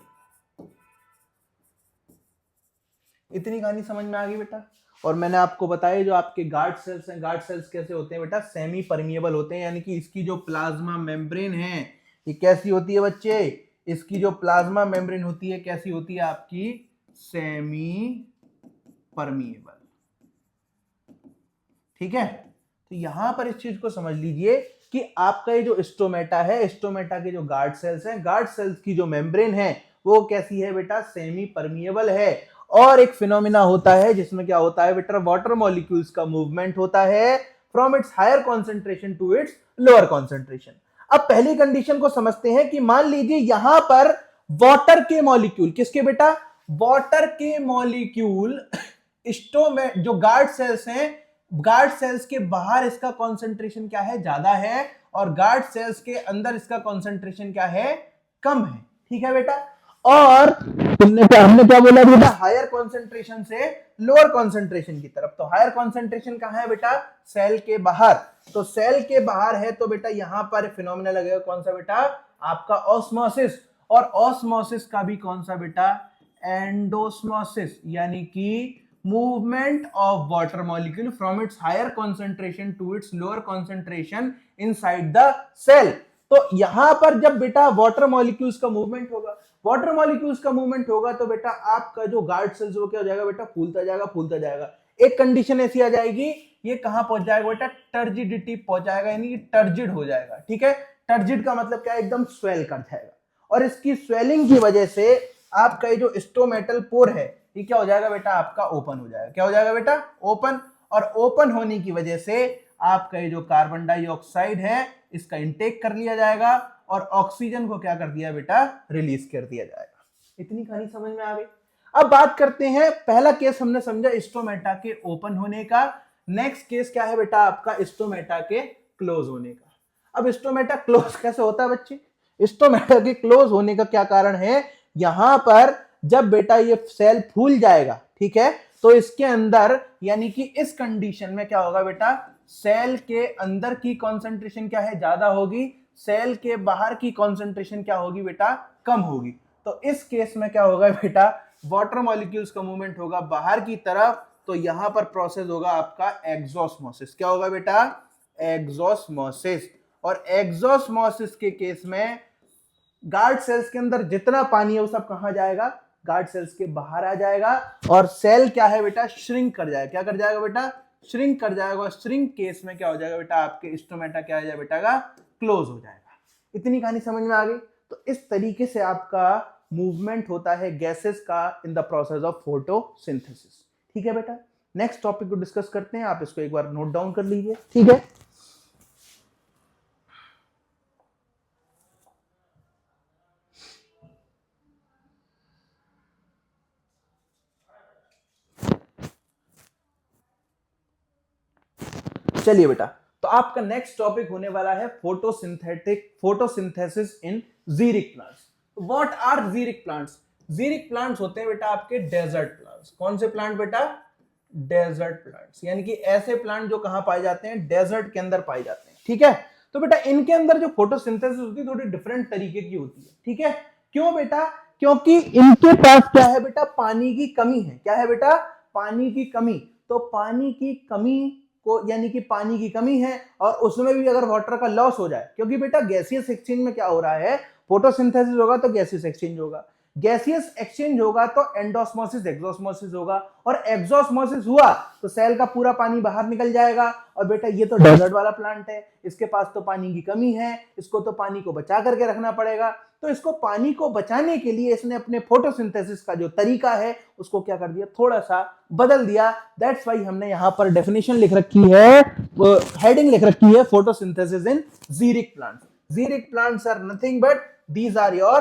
इतनी कहानी समझ में आ गई बेटा। और मैंने आपको बताया जो आपके गार्ड सेल्स हैं, गार्ड सेल्स कैसे होते हैं बेटा, सेमी परमिएबल होते हैं, यानी कि इसकी जो प्लाज्मा मेम्ब्रेन है ये कैसी होती है बच्चे, इसकी जो प्लाज्मा मेम्ब्रेन होती है कैसी होती है आपकी, सेमी परमिएबल। ठीक है, तो यहां पर इस चीज को समझ लीजिए कि आपका ये जो स्टोमेटा है, स्टोमेटा के जो गार्ड सेल्स हैं, गार्ड सेल्स की जो मेम्ब्रेन है वो कैसी है बेटा, सेमी परमिएबल है। और एक फिनोमिना होता है जिसमें क्या होता है बेटा, वाटर मॉलिक्यूल्स का मूवमेंट होता है from its higher concentration to its lower concentration. अब पहली कंडीशन को समझते हैं कि मान लीजिए यहां पर वाटर के मॉलिक्यूल, किसके बेटा, वाटर के मॉलिक्यूल स्टोमेट जो गार्ड सेल्स हैं, गार्ड सेल्स के बाहर इसका कॉन्सेंट्रेशन क्या है, ज्यादा है, और गार्ड सेल्स के अंदर इसका कॉन्सेंट्रेशन क्या है, कम है। ठीक है बेटा, और हमने क्या बोला बेटा, हायर कॉन्सेंट्रेशन से लोअर कॉन्सेंट्रेशन की तरफ। तो हायर कॉन्सेंट्रेशन कहां है बेटा, सेल के बाहर। तो सेल के बाहर है तो बेटा यहां पर फिनोमेना लगेगा कौन सा बेटा, आपका ऑस्मोसिस। और ऑस्मोसिस का भी कौन सा बेटा, एंडोस्मोसिस, यानी कि movement of water molecule from its higher concentration to its lower concentration inside the cell. तो यहां पर जब बेटा वाटर मॉलिक्यूल्स का मूवमेंट होगा, वाटर मॉलिक्यूल्स का मूवमेंट होगा तो बेटा आपका जो गार्ड सेल्स वो क्या हो जाएगा बेटा, फूलता जाएगा फूलता जाएगा। एक कंडीशन ऐसी आ जाएगी, ये कहां पहुंच जाएगा बेटा, टर्जिडिटी पहुंच जाएगा, यानी कि टर्जिड हो जाएगा। ठीक है, टर्जिड का मतलब क्या है, एकदम स्वेल कर जाएगा। और इसकी स्वेलिंग की वजह से आपका ये जो स्टोमेटल पोर है ये क्या हो जाएगा बेटा, आपका ओपन हो जाएगा। क्या हो जाएगा बेटा, ओपन। और ओपन होने की वजह से आपका ये जो कार्बन डाइऑक्साइड है इसका इंटेक कर लिया जाएगा और ऑक्सीजन को क्या कर दिया बेटा, रिलीज कर दिया जाएगा। इतनी कहानी समझ में आ गई। अब बात करते हैं, पहला केस हमने समझा स्टोमेटा के ओपन होने का। नेक्स्ट केस क्या है बेटा, आपका स्टोमेटा के क्लोज होने का। अब स्टोमेटा क्लोज कैसे होता है बच्चे, स्टोमेटा के क्लोज होने का क्या कारण है, यहां पर जब बेटा ये सेल फूल जाएगा, ठीक है, तो इसके अंदर यानी कि इस कंडीशन में क्या होगा बेटा, सेल के अंदर की कॉन्सेंट्रेशन क्या है, ज्यादा होगी, सेल के बाहर की कॉन्सेंट्रेशन क्या होगी बेटा, कम होगी। तो इस केस में क्या होगा बेटा, वाटर मॉलिक्यूल्स का मूवमेंट होगा बाहर की तरफ, तो यहां पर प्रोसेस होगा आपका एक्सोस्मोसिस। क्या होगा बेटा, एक्सोस्मोसिस। और एक्सोस्मोसिस के केस में गार्ड सेल्स के अंदर जितना पानी है वो सब कहां जाएगा, गार्ड सेल्स के बाहर आ जाएगा, और सेल क्या है बेटा, श्रिंक कर जाएगा। क्या कर जाएगा बेटा, श्रिंक कर जाएगा। श्रिंक केस में क्या हो जाएगा बेटा, आपके स्टोमेटा क्या हो जाएगा बेटा का, क्लोज हो जाएगा। इतनी कहानी समझ में आ गई। तो इस तरीके से आपका मूवमेंट होता है गैसेस का in the process of photosynthesis. ठीक है बेटा, नेक्स्ट टॉपिक को डिस्कस करते हैं, आप इसको एक बार नोट डाउन कर लीजिए। ठीक है, चलिए बेटा, तो आपका नेक्स्ट टॉपिक होने वाला है photosynthesis in xeric plants. What are xeric plants, xeric plants होते हैं बेटा आपके डेजर्ट प्लांट्स। कौन से प्लांट बेटा, डेजर्ट प्लांट्स, यानी कि ऐसे प्लांट जो कहां पाए जाते हैं, डेजर्ट के अंदर पाए जाते हैं। ठीक है, तो बेटा इनके अंदर जो फोटोसिंथेसिस होती है थोड़ी डिफरेंट तरीके की होती है। ठीक है, क्यों बेटा, क्योंकि इनके पास क्या है बेटा, पानी की कमी है। क्या है बेटा, पानी की कमी। तो पानी की कमी को, यानी कि पानी की कमी है, और उसमें भी अगर वाटर का लॉस हो जाए, क्योंकि बेटा गैसियस एक्सचेंज में क्या हो रहा है, फोटोसिंथेसिस होगा तो गैसियस एक्सचेंज होगा, गैसियस एक्सचेंज होगा तो एंडोस्मोसिस एक्सोस्मोसिस होगा, और एक्सोस्मोसिस हुआ तो सेल का पूरा पानी बाहर निकल जाएगा। और बेटा ये तो डेजर्ट वाला प्लांट है, इसके पास तो पानी की कमी है, इसको तो पानी को बचा करके रखना पड़ेगा। तो इसको पानी को बचाने के लिए इसने अपने फोटोसिंथेसिस का जो तरीका है उसको क्या कर दिया, थोड़ा सा बदल दिया। दैट्स वाई हमने यहां पर डेफिनेशन लिख रखी है, हेडिंग लिख रखी है, photosynthesis in xeric plants. Xeric plants are nothing but these are your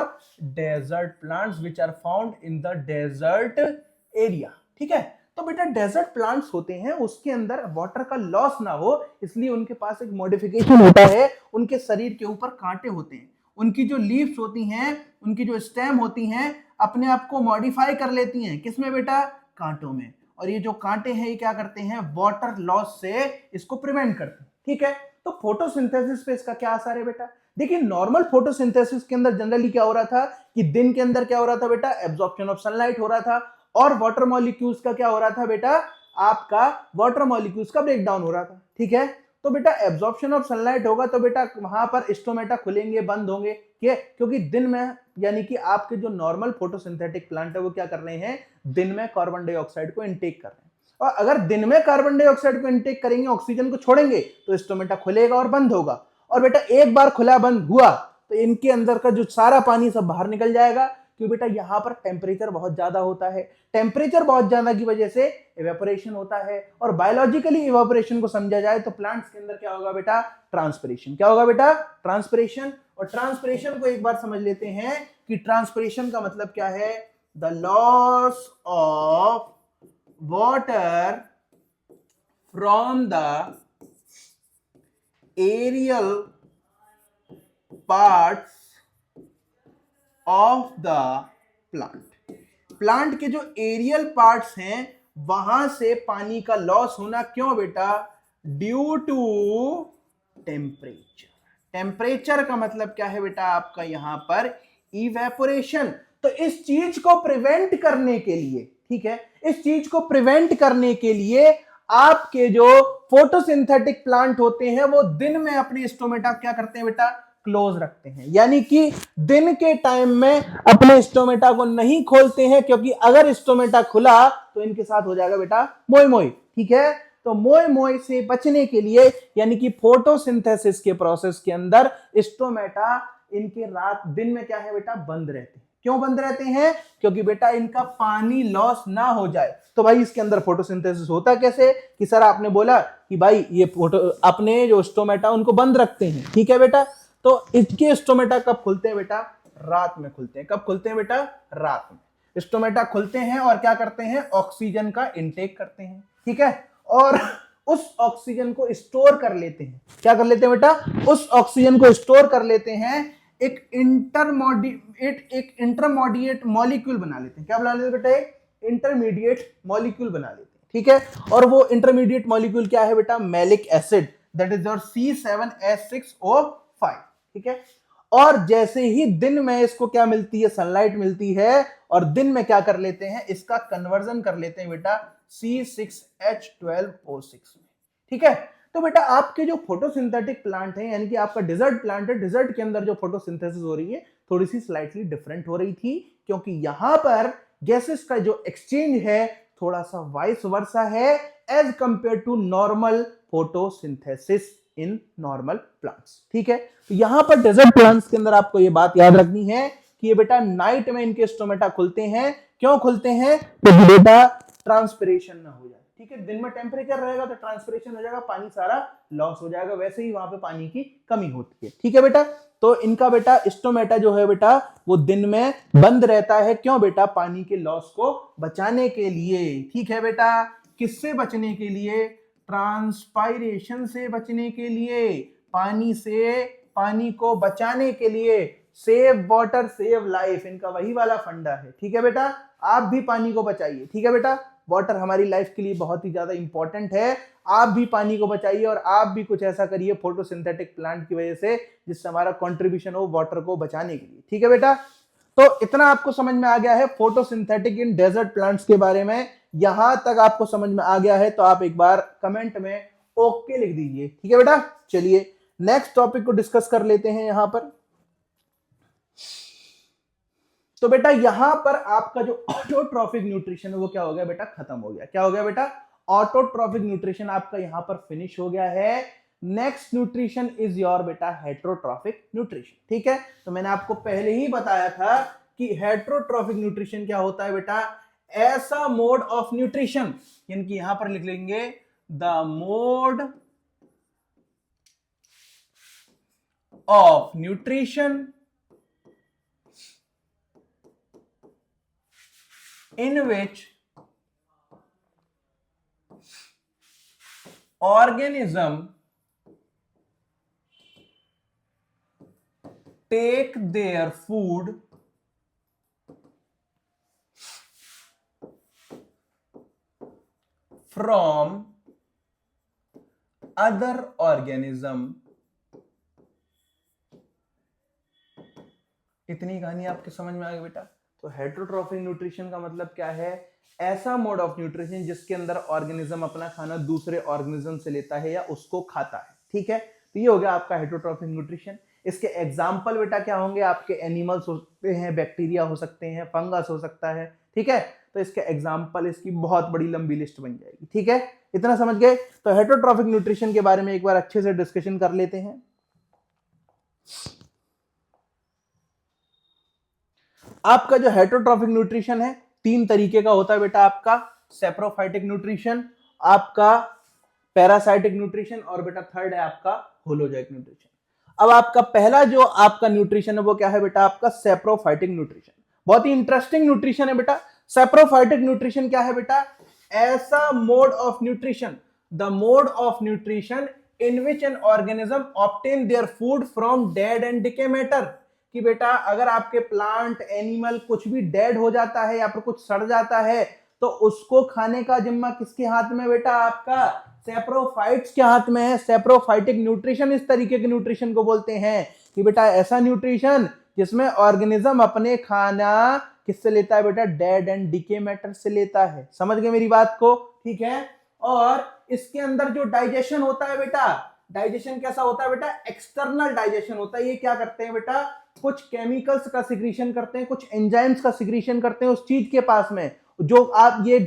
desert plants which are found in the desert area। ठीक है, तो बेटा डेजर्ट प्लांट्स होते हैं उसके अंदर वाटर का लॉस ना हो, इसलिए उनके पास एक मॉडिफिकेशन होता है, उनके शरीर के ऊपर कांटे होते हैं, उनकी जो लीव्स होती हैं, उनकी जो स्टेम होती हैं, अपने आप को मॉडिफाई कर लेती हैं, किसमें बेटा, कांटों में। और ये जो कांटे हैं ये क्या करते हैं, वाटर लॉस से इसको प्रिवेंट करते हैं। ठीक है, तो फोटोसिंथेसिस पे इसका क्या असर है बेटा, देखिए नॉर्मल फोटोसिंथेसिस के अंदर जनरली क्या हो रहा था कि दिन के अंदर क्या हो रहा था बेटा, एब्जॉर्प्शन ऑफ सनलाइट हो रहा था, और वाटर मॉलिक्यूल्स का क्या हो रहा था बेटा, आपका वाटर मॉलिक्यूल्स का ब्रेकडाउन हो रहा था। ठीक है, तो बेटा एब्जॉर्प्शन ऑफ सनलाइट होगा तो बेटा वहां पर स्टोमेटा खुलेंगे बंद होंगे, क्योंकि दिन में यानी कि आपके जो नॉर्मल फोटोसिंथेटिक प्लांट है वो क्या कर रहे हैं, दिन में कार्बन डाइऑक्साइड को इनटेक कर रहे हैं, और अगर दिन में कार्बन डाइऑक्साइड को इनटेक करेंगे, ऑक्सीजन को छोड़ेंगे, तो स्टोमेटा खुलेगा और बंद होगा। और बेटा एक बार खुला बंद हुआ तो इनके अंदर का जो सारा पानी सब बाहर निकल जाएगा, क्योंकि बेटा यहां पर टेम्परेचर बहुत ज्यादा होता है, टेम्परेचर बहुत ज्यादा की वजह से इवेपोरेशन होता है, और बायोलॉजिकली इवेपोरेशन को समझा जाए तो प्लांट्स के अंदर क्या होगा बेटा, ट्रांसपिरेशन। क्या होगा बेटा, ट्रांसपिरेशन। और ट्रांसपिरेशन को एक बार समझ लेते हैं कि ट्रांसपिरेशन का मतलब क्या है, the loss of water from the aerial parts of the plant. Plant के जो एरियल पार्ट्स हैं वहां से पानी का लॉस होना, क्यों बेटा, ड्यू टू टेम्परेचर। टेम्परेचर का मतलब क्या है बेटा आपका यहां पर इवेपोरेशन। तो इस चीज को प्रिवेंट करने के लिए, ठीक है, इस चीज को प्रिवेंट करने के लिए आपके जो फोटोसिंथेटिक प्लांट होते हैं वो दिन में अपने स्टोमेटा क्या करते हैं बेटा, क्लोज रखते हैं, यानी कि दिन के टाइम में अपने स्टोमेटा को नहीं खोलते हैं, क्योंकि अगर स्टोमेटा खुला तो इनके साथ हो जाएगा बेटा मोई मोई, ठीक है। तो मोई मोई से बचने के लिए, यानी कि फोटोसिंथेसिस के प्रोसेस के अंदर स्टोमेटा इनके रात दिन में क्या है बेटा, बंद रहते हैं। क्यों बंद रहते हैं, क्योंकि बेटा इनका पानी लॉस ना हो जाए। तो भाई इसके अंदर फोटोसिंथेसिस होता कैसे, कि सर आपने बोला कि भाई ये फोटो अपने जो स्टोमेटा उनको बंद रखते हैं, ठीक है बेटा। तो इसके स्टोमेटा कब खुलते हैं बेटा, रात में खुलते हैं। कब खुलते हैं बेटा, रात में स्टोमेटा खुलते हैं और क्या करते हैं, ऑक्सीजन का इनटेक करते हैं, ठीक है, और उस ऑक्सीजन को स्टोर कर लेते हैं। क्या कर लेते हैं बेटा, उस ऑक्सीजन को स्टोर कर लेते हैं, एक इंटरमोडिएट मॉलिक्यूल बना लेते हैं। क्या बना लेते हैं बेटा, इंटरमीडिएट मॉलिक्यूल बना लेते हैं, ठीक है। और वो इंटरमीडिएट मॉलिक्यूल क्या है बेटा, malic acid, that is your C7H6O5, ठीक है। और जैसे ही दिन में इसको क्या मिलती है, सनलाइट मिलती है, और दिन में क्या कर लेते हैं, इसका कन्वर्जन कर लेते हैं बेटा C6H12O6 में, ठीक है। तो बेटा आपके जो फोटोसिंथेटिक प्लांट है, यानी कि आपका डिजर्ट प्लांट है, डिजर्ट के अंदर जो फोटोसिंथेसिस हो रही है थोड़ी सी स्लाइटली डिफरेंट हो रही थी, क्योंकि यहां पर गैसेस का जो एक्सचेंज है थोड़ा सा वाइस वर्सा है as compare to normal photosynthesis in normal plants, ठीक है। तो यहां पर डेजर्ट प्लांट्स के अंदर आपको ये बात याद रखनी है कि ये बेटा नाइट में इनके स्टोमेटा खुलते हैं। क्यों खुलते हैं, तो बेटा ट्रांसपिरेशन ना हो जाए, ठीक है। दिन में टेम्परेचर रहेगा तो ट्रांसपिरेशन हो जाएगा, पानी सारा लॉस हो जाएगा, वैसे ही वहां पे पानी की कमी होती है, ठीक है बेटा। तो इनका बेटा स्टोमेटा जो है बेटा वो दिन में बंद रहता है। क्यों बेटा, पानी के लॉस को बचाने के लिए, ठीक है बेटा। किससे बचने के लिए, ट्रांसपायरेशन से बचने के लिए, पानी से, पानी को बचाने के लिए। सेव वाटर सेव लाइफ, इनका वही वाला फंडा है, ठीक है बेटा। आप भी पानी को बचाइए, ठीक है बेटा। वाटर हमारी लाइफ के लिए बहुत ही ज्यादा इंपॉर्टेंट है, आप भी पानी को बचाइए और आप भी कुछ ऐसा करिए फोटोसिंथेटिक प्लांट की वजह से जिससे हमारा कंट्रीब्यूशन हो वाटर को बचाने के लिए, ठीक है बेटा। तो इतना आपको समझ में आ गया है फोटोसिंथेटिक इन डेजर्ट प्लांट्स के बारे में। यहां तक आपको समझ में आ गया है तो आप एक बार कमेंट में ओके लिख दीजिए, ठीक है बेटा। चलिए नेक्स्ट टॉपिक को डिस्कस कर लेते हैं यहां पर। तो बेटा यहां पर आपका जो ऑटोट्रॉफिक न्यूट्रिशन है वो क्या हो गया बेटा, खत्म हो गया। क्या हो गया बेटा, ऑटोट्रॉफिक न्यूट्रिशन आपका यहां पर फिनिश हो गया है। नेक्स्ट न्यूट्रिशन इज योर बेटा हेट्रोट्रॉफिक न्यूट्रिशन, ठीक है। तो मैंने आपको पहले ही बताया था कि हेट्रोट्रॉफिक न्यूट्रिशन क्या होता है बेटा, ऐसा मोड ऑफ न्यूट्रिशन, यानी कि यहां पर लिख लेंगे the mode of nutrition in which organism take their food from other organism। इतनी कहानी आपके समझ में आ गई बेटा। तो हेट्रोट्रॉफिक न्यूट्रिशन का मतलब क्या है, ऐसा मोड ऑफ न्यूट्रिशन जिसके अंदर ऑर्गेनिज्म अपना खाना दूसरे ऑर्गेनिज्म से लेता है या उसको खाता है, ठीक है, तो ये हो गया आपका हेटरोट्रॉफिक न्यूट्रिशन। इसके एग्जाम्पल बेटा क्या होंगे, आपके एनिमल्स होते हैं, बैक्टीरिया हो सकते हैं, फंगस हो सकता है, ठीक है, तो इसके एग्जाम्पल, इसकी बहुत बड़ी लंबी लिस्ट बन जाएगी, ठीक है, इतना समझ गए। तो हेटरोट्रॉफिक न्यूट्रिशन के बारे में एक बार अच्छे से डिस्कशन कर लेते हैं। आपका जो हेटरोट्रॉफिक न्यूट्रिशन है 3 तरीके का होता है बेटा, आपका सेप्रोफाइटिक न्यूट्रिशन, आपका पैरासाइटिक न्यूट्रिशन, और बेटा थर्ड है आपका होलोजोइक न्यूट्रिशन। अब आपका पहला जो आपका न्यूट्रिशन है वो क्या है बेटा, आपका सेप्रोफाइटिक न्यूट्रिशन। बहुत ही इंटरेस्टिंग न्यूट्रिशन है बेटा। सेप्रोफाइटिक न्यूट्रिशन क्या है बेटा, ऐसा mode of nutrition, the mode of nutrition in which an organism obtain their food from dead and decay matter. कि बेटा अगर आपके प्लांट एनिमल कुछ भी डेड हो जाता है या फिर कुछ सड़ जाता है तो उसको खाने का जिम्मा किसके हाथ में बेटा, आपका सेप्रोफाइट्स के हाथ में है। सेप्रोफाइटिक न्यूट्रिशन इस तरीके के न्यूट्रिशन को बोलते हैं कि बेटा ऐसा न्यूट्रिशन जिसमें ऑर्गेनिज्म अपने खाना किससे लेता है बेटा, डेड एंड डिके मैटर से लेता है। समझ गए मेरी बात को, ठीक है। और इसके अंदर जो डाइजेशन होता है बेटा, डाइजेशन कैसा होता है बेटा, एक्सटर्नल डाइजेशन होता है। ये क्या करते हैं बेटा, कुछ केमिकल्स का सिक्रीशन करते हैं, कुछ एंजाइम्स का सिक्रीशन करते हैं उस चीज के पास में जो आप ये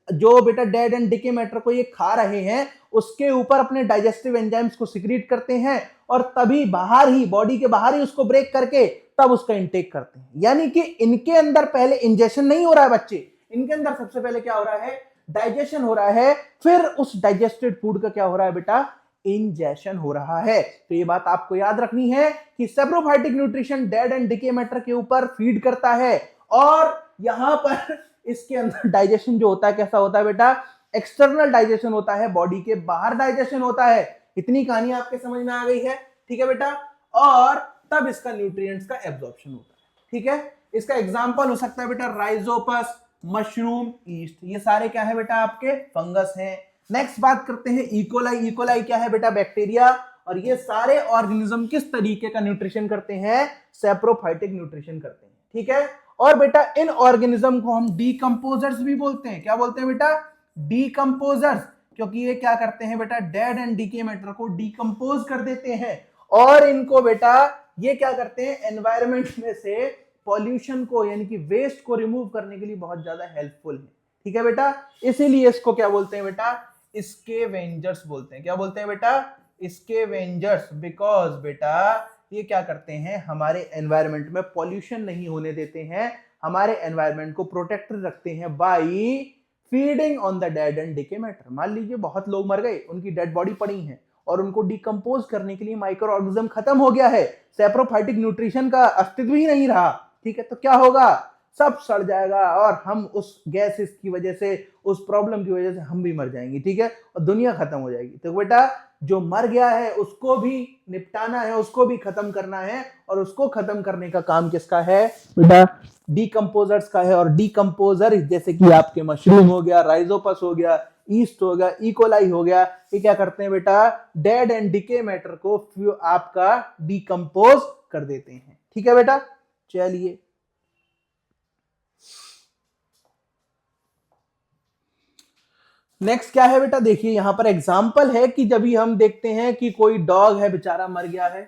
जो बेटा डेड एंड डिके मैटर को ये खा रहे हैं उसके ऊपर अपने डाइजेस्टिव एंजाइम्स को सिक्रीट करते हैं और तभी बाहर ही, बॉडी के बाहर ही उसको ब्रेक करके तब उसका इंटेक करते हैं। यानी कि इनके अंदर पहले इंजेक्शन नहीं हो रहा है बच्चे, इनके अंदर सबसे पहले क्या हो रहा है, डाइजेशन हो रहा है, फिर उस डाइजेस्टेड फूड का क्या हो रहा है बेटा, इंजेक्शन हो रहा है। तो ये बात आपको याद रखनी है कि saprophytic nutrition dead and decay matter के ऊपर फीड करता है और यहां पर इसके अंदर डाइजेशन जो होता है कैसा होता है बेटा, एक्सटर्नल डाइजेशन होता है, बॉडी के बाहर डाइजेशन होता है। इतनी कहानी आपके समझ में आ गई है, ठीक है बेटा। और तब इसका न्यूट्रिएंट्स का एब्जॉर्प्शन होता है, ठीक है। इसका एग्जांपल हो सकता है बेटा राइजोपस, मशरूम, ईस्ट, ये सारे क्या है बेटा, आपके फंगस हैं। नेक्स्ट बात करते हैं इकोलाई। इकोलाई क्या है बेटा, बैक्टीरिया। और ये सारे ऑर्गेनिज्म किस तरीके का न्यूट्रिशन करते हैं, सेप्रोफाइटिक न्यूट्रिशन करते हैं, ठीक है। और बेटा इन ऑर्गेनिज्म को हम डीकंपोजर्स भी बोलते हैं। क्या बोलते हैं बेटा, डीकंपोजर्स, क्योंकि ये क्या करते हैं बेटा, डेड एंड डीके मैटर को डीकंपोज कर देते हैं और इनको बेटा ये क्या करते हैं, एनवायरमेंट में से पॉल्यूशन को यानी कि वेस्ट को रिमूव करने के लिए बहुत ज्यादा हेल्पफुल है, ठीक है बेटा। इसीलिए इसको क्या बोलते हैं बेटा, स्कैवेंजर्स बोलते हैं। क्या बोलते हैं बेटा, स्कैवेंजर्स, बिकॉज बेटा ये क्या करते हैं, हमारे एनवायरनमेंट में पॉल्यूशन नहीं होने देते हैं, हमारे एनवायरनमेंट को प्रोटेक्ट रखते हैं by feeding on the dead and decay matter. मान लीजिए बहुत लोग मर गए, उनकी डेड बॉडी पड़ी है और उनको डिकम्पोज करने के लिए माइक्रो ऑर्गेनिज्म खत्म हो गया है, सेप्रोफाइटिक न्यूट्रिशन का अस्तित्व ही नहीं रहा, ठीक है, तो क्या होगा, सब सड़ जाएगा और हम उस गैसेस की वजह से, उस प्रॉब्लम की वजह से हम भी मर जाएंगे, ठीक है, और दुनिया खत्म हो जाएगी। तो बेटा जो मर गया है उसको भी निपटाना है, उसको भी खत्म करना है और उसको खत्म करने का काम किसका है बेटा, डीकंपोजर्स का है। और डीकंपोजर जैसे कि आपके मशरूम हो गया, राइजोपस हो गया, ईस्ट हो गया, इकोलाई हो गया, ये क्या करते हैं बेटा, डेड एंड डिके मैटर को आपका डीकंपोज कर देते हैं, ठीक है बेटा। चलिए नेक्स्ट क्या है बेटा, देखिए यहां पर एग्जांपल है कि जब भी हम देखते हैं कि कोई डॉग है बेचारा मर गया है,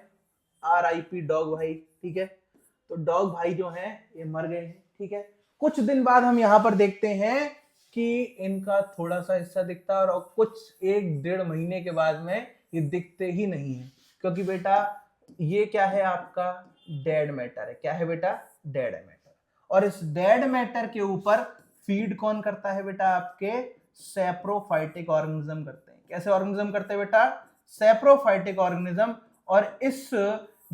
RIP डॉग भाई, ठीक है, तो डॉग भाई जो है ये मर गए हैं, ठीक है। कुछ दिन बाद हम यहां पर देखते हैं कि इनका थोड़ा सा हिस्सा दिखता है और कुछ 1-1.5 महीने के बाद में ये दिखते ही नहीं है, क्योंकि बेटा ये क्या है, आपका डेड मैटर है। क्या है बेटा, डेड मैटर। और इस डेड मैटर के ऊपर फीड कौन करता है बेटा, आपके सेप्रोफाइटिक ऑर्गेनिज्म करते हैं। कैसे ऑर्गेनिज्म करते हैं बेटा, सेप्रोफाइटिक ऑर्गेनिज्म। और इस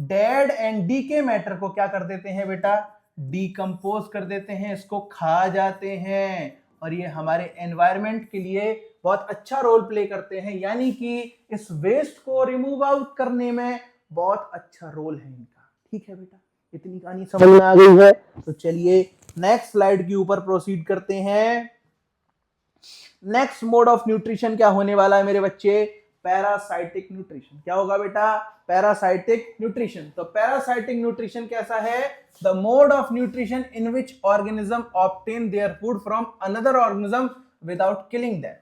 डेड एंड डीके मैटर को क्या कर देते हैं बेटा, डीकंपोज कर देते हैं, इसको खा जाते हैं और ये हमारे एनवायरनमेंट के लिए बहुत अच्छा रोल प्ले करते हैं, यानी कि इस वेस्ट को रिमूव आउट करने में बहुत अच्छा रोल है इनका, ठीक है बेटा। इतनी कहानी समझ में आ गई है, तो चलिए नेक्स्ट स्लाइड के ऊपर प्रोसीड करते हैं। नेक्स्ट मोड ऑफ न्यूट्रिशन क्या होने वाला है मेरे बच्चे, पैरासाइटिक न्यूट्रिशन। क्या होगा बेटा, पैरासाइटिक न्यूट्रिशन। तो पैरासाइटिक न्यूट्रिशन कैसा है, the mode of nutrition in which organism obtain their food from another organism without killing them.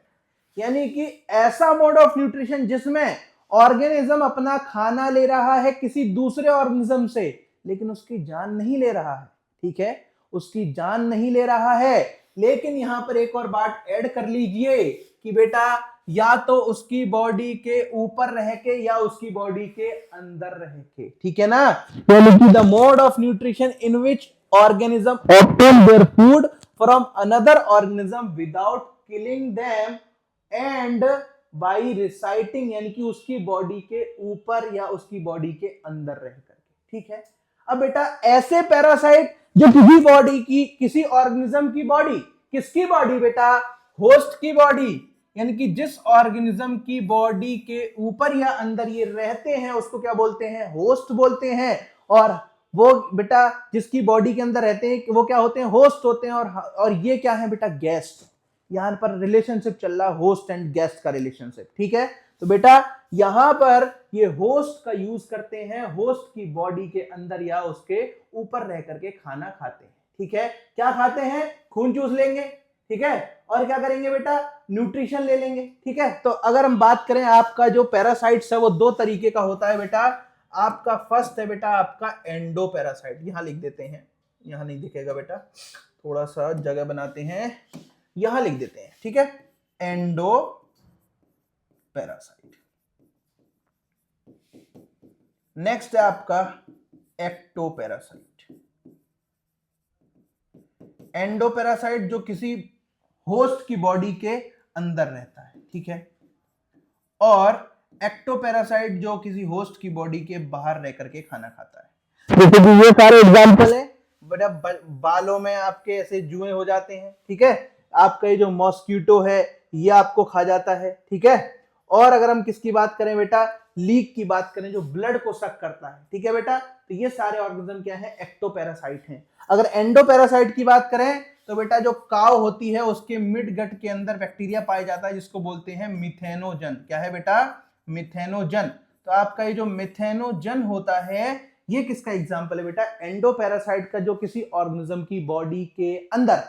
यानी कि ऐसा मोड ऑफ न्यूट्रिशन जिसमें ऑर्गेनिज्म अपना खाना ले रहा है किसी दूसरे ऑर्गेनिज्म से, लेकिन उसकी जान नहीं ले रहा है, ठीक है, उसकी जान नहीं ले रहा है। लेकिन यहां पर एक और बात ऐड कर लीजिए कि बेटा या तो उसकी बॉडी के ऊपर रह के या उसकी बॉडी के अंदर रह के, ठीक है ना। यानी कि the mode of nutrition in which organism obtain their food from another organism without killing them and by reciting, यानी कि उसकी बॉडी के ऊपर या उसकी बॉडी के अंदर रह करके, ठीक है। अब बेटा ऐसे पैरासाइट जो किसी बॉडी की, किसी ऑर्गेनिज्म की बॉडी, किसकी बॉडी बेटा, होस्ट की बॉडी, यानी कि जिस ऑर्गेनिज्म की बॉडी के ऊपर या अंदर ये रहते हैं उसको क्या बोलते हैं, होस्ट बोलते हैं। और वो बेटा जिसकी बॉडी के अंदर रहते हैं वो क्या होते हैं, होस्ट होते हैं। और ये क्या है बेटा, गेस्ट। यहां पर रिलेशनशिप चल रहा है, होस्ट एंड गेस्ट का रिलेशनशिप, ठीक है। तो बेटा यहां पर ये होस्ट का यूज करते हैं, होस्ट की बॉडी के अंदर या उसके ऊपर रह करके खाना खाते हैं, ठीक है। क्या खाते हैं, खून चूस लेंगे, ठीक है, और क्या करेंगे बेटा, न्यूट्रिशन ले लेंगे, ठीक है। तो अगर हम बात करें आपका जो पैरासाइट्स है वो दो तरीके का होता है बेटा। आपका फर्स्ट है बेटा आपका एंडो पैरासाइट, यहां लिख देते हैं, यहां नहीं दिखेगा बेटा, थोड़ा सा जगह बनाते हैं, यहां लिख देते हैं, ठीक है, एंडो पैरासाइट। नेक्स्ट है आपका एक्टो पैरासाइट। एंडो पैरासाइट जो किसी होस्ट की बॉडी के अंदर रहता है, ठीक है, और एक्टोपैरासाइट जो किसी होस्ट की बॉडी के बाहर रह करके खाना खाता है। जैसे कि ये सारे एग्जांपल है बेटा, बालों में आपके ऐसे जुए हो जाते हैं, ठीक है, आपका ये जो मॉस्किटो है ये आपको खा जाता है, ठीक है। और अगर हम किसकी बात करें बेटा, लीक की बात करें जो ब्लड को सक करता है, ठीक है बेटा, तो ये सारे ऑर्गेनिज्म क्या है, एक्टोपैरासाइट हैं। अगर एंडोपैरासाइट की बात करें तो बेटा जो काव होती है उसके मिड गट के अंदर बैक्टीरिया पाया जाता है जिसको बोलते हैं मिथेनोजन। क्या है बेटा, मिथेनोजन। तो आपका ये जो मिथेनोजन होता है ये किसका एग्जांपल है बेटा, एंडोपैरासाइट का, जो किसी ऑर्गेनिज्म की बॉडी के अंदर,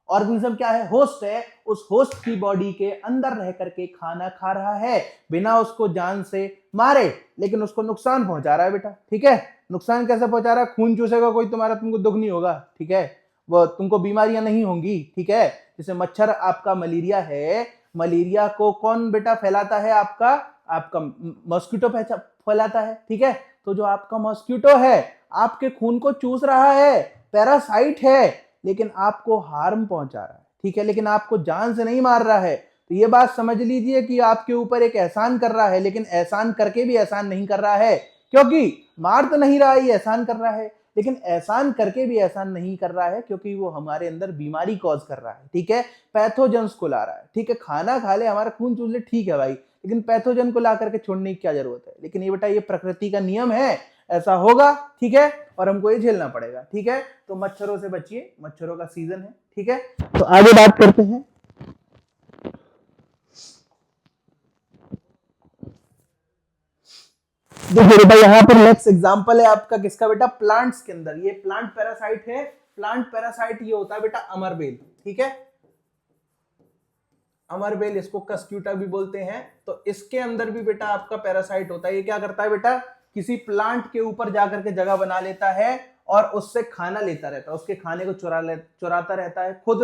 ऑर्गेनिज्म क्या है, होस्ट है, उस होस्ट की बॉडी के अंदर रह करके खाना खा रहा है बिना उसको जान से मारे, लेकिन उसको नुकसान पहुंचा रहा है बेटा, ठीक है। नुकसान कैसे पहुंचा रहा है, खून चूसेगा कोई तुम्हारा, तुमको दुख नहीं होगा, ठीक है, वो तुमको बीमारियां नहीं होंगी, ठीक है। जैसे मच्छर आपका मलेरिया है, मलेरिया को कौन बेटा फैलाता है, आपका मॉस्किटो फैलाता है, ठीक है। तो जो आपका मॉस्किटो है आपके खून को चूस रहा है, पैरासाइट है, लेकिन आपको हार्म पहुंचा रहा है, ठीक है, लेकिन आपको जान से नहीं मार रहा है। तो ये बात समझ लीजिए कि आपके ऊपर एक एहसान कर रहा है, लेकिन एहसान करके भी एहसान नहीं कर रहा है, क्योंकि मार तो नहीं रहा है, ये एहसान कर रहा है, लेकिन एहसान करके भी एहसान नहीं कर रहा है क्योंकि वो हमारे अंदर बीमारी कॉज कर रहा है, ठीक है, पैथोजेंस को ला रहा है, ठीक है। खाना खा ले, हमारा खून चूस ले, ठीक है भाई, लेकिन पैथोजन को ला करके छोड़ने की क्या जरूरत है। लेकिन ये बेटा ये प्रकृति का नियम है, ऐसा होगा, ठीक है, और हमको ये झेलना पड़ेगा, ठीक है। तो मच्छरों से बचिए, मच्छरों का सीजन है, ठीक है। तो आगे बात करते हैं। देखिए बेटा यहाँ पर नेक्स्ट एग्जांपल है आपका किसका बेटा, प्लांट्स के अंदर। ये प्लांट पैरासाइट है, प्लांट पैरासाइट ये होता है बेटा अमरबेल, ठीक है, अमरबेल, इसको कस्क्यूटा भी बोलते हैं। तो इसके अंदर भी बेटा आपका पैरासाइट होता है। ये क्या करता है बेटा, किसी प्लांट के ऊपर जाकर के जगह बना लेता है और उससे खाना लेता रहता है, उसके खाने को चुराता रहता है, खुद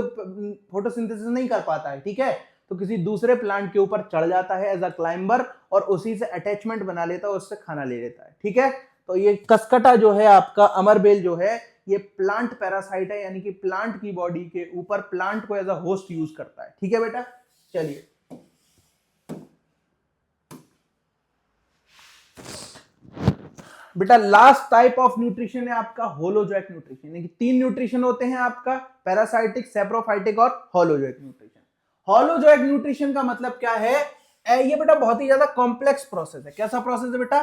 फोटोसिंथेसिस नहीं कर पाता है, ठीक है, तो किसी दूसरे प्लांट के ऊपर चढ़ जाता है एज अ क्लाइंबर और उसी से अटैचमेंट बना लेता है, उससे खाना ले लेता है, ठीक है। तो ये कसकटा जो है आपका अमरबेल जो है ये प्लांट पैरासाइट है, यानी कि प्लांट की बॉडी के ऊपर प्लांट को एज अ होस्ट यूज करता है, ठीक है बेटा। चलिए बेटा लास्ट टाइप ऑफ न्यूट्रिशन है आपका होलोजोइक न्यूट्रिशन, यानी कि 3 न्यूट्रिशन होते हैं आपका, पैरासाइटिक, सेप्रोफाइटिक और होलोजोइक न्यूट्रिशन। होलोजोइक न्यूट्रिशन का मतलब क्या है, ये बेटा बहुत ही ज्यादा कॉम्प्लेक्स प्रोसेस है। कैसा प्रोसेस है बेटा,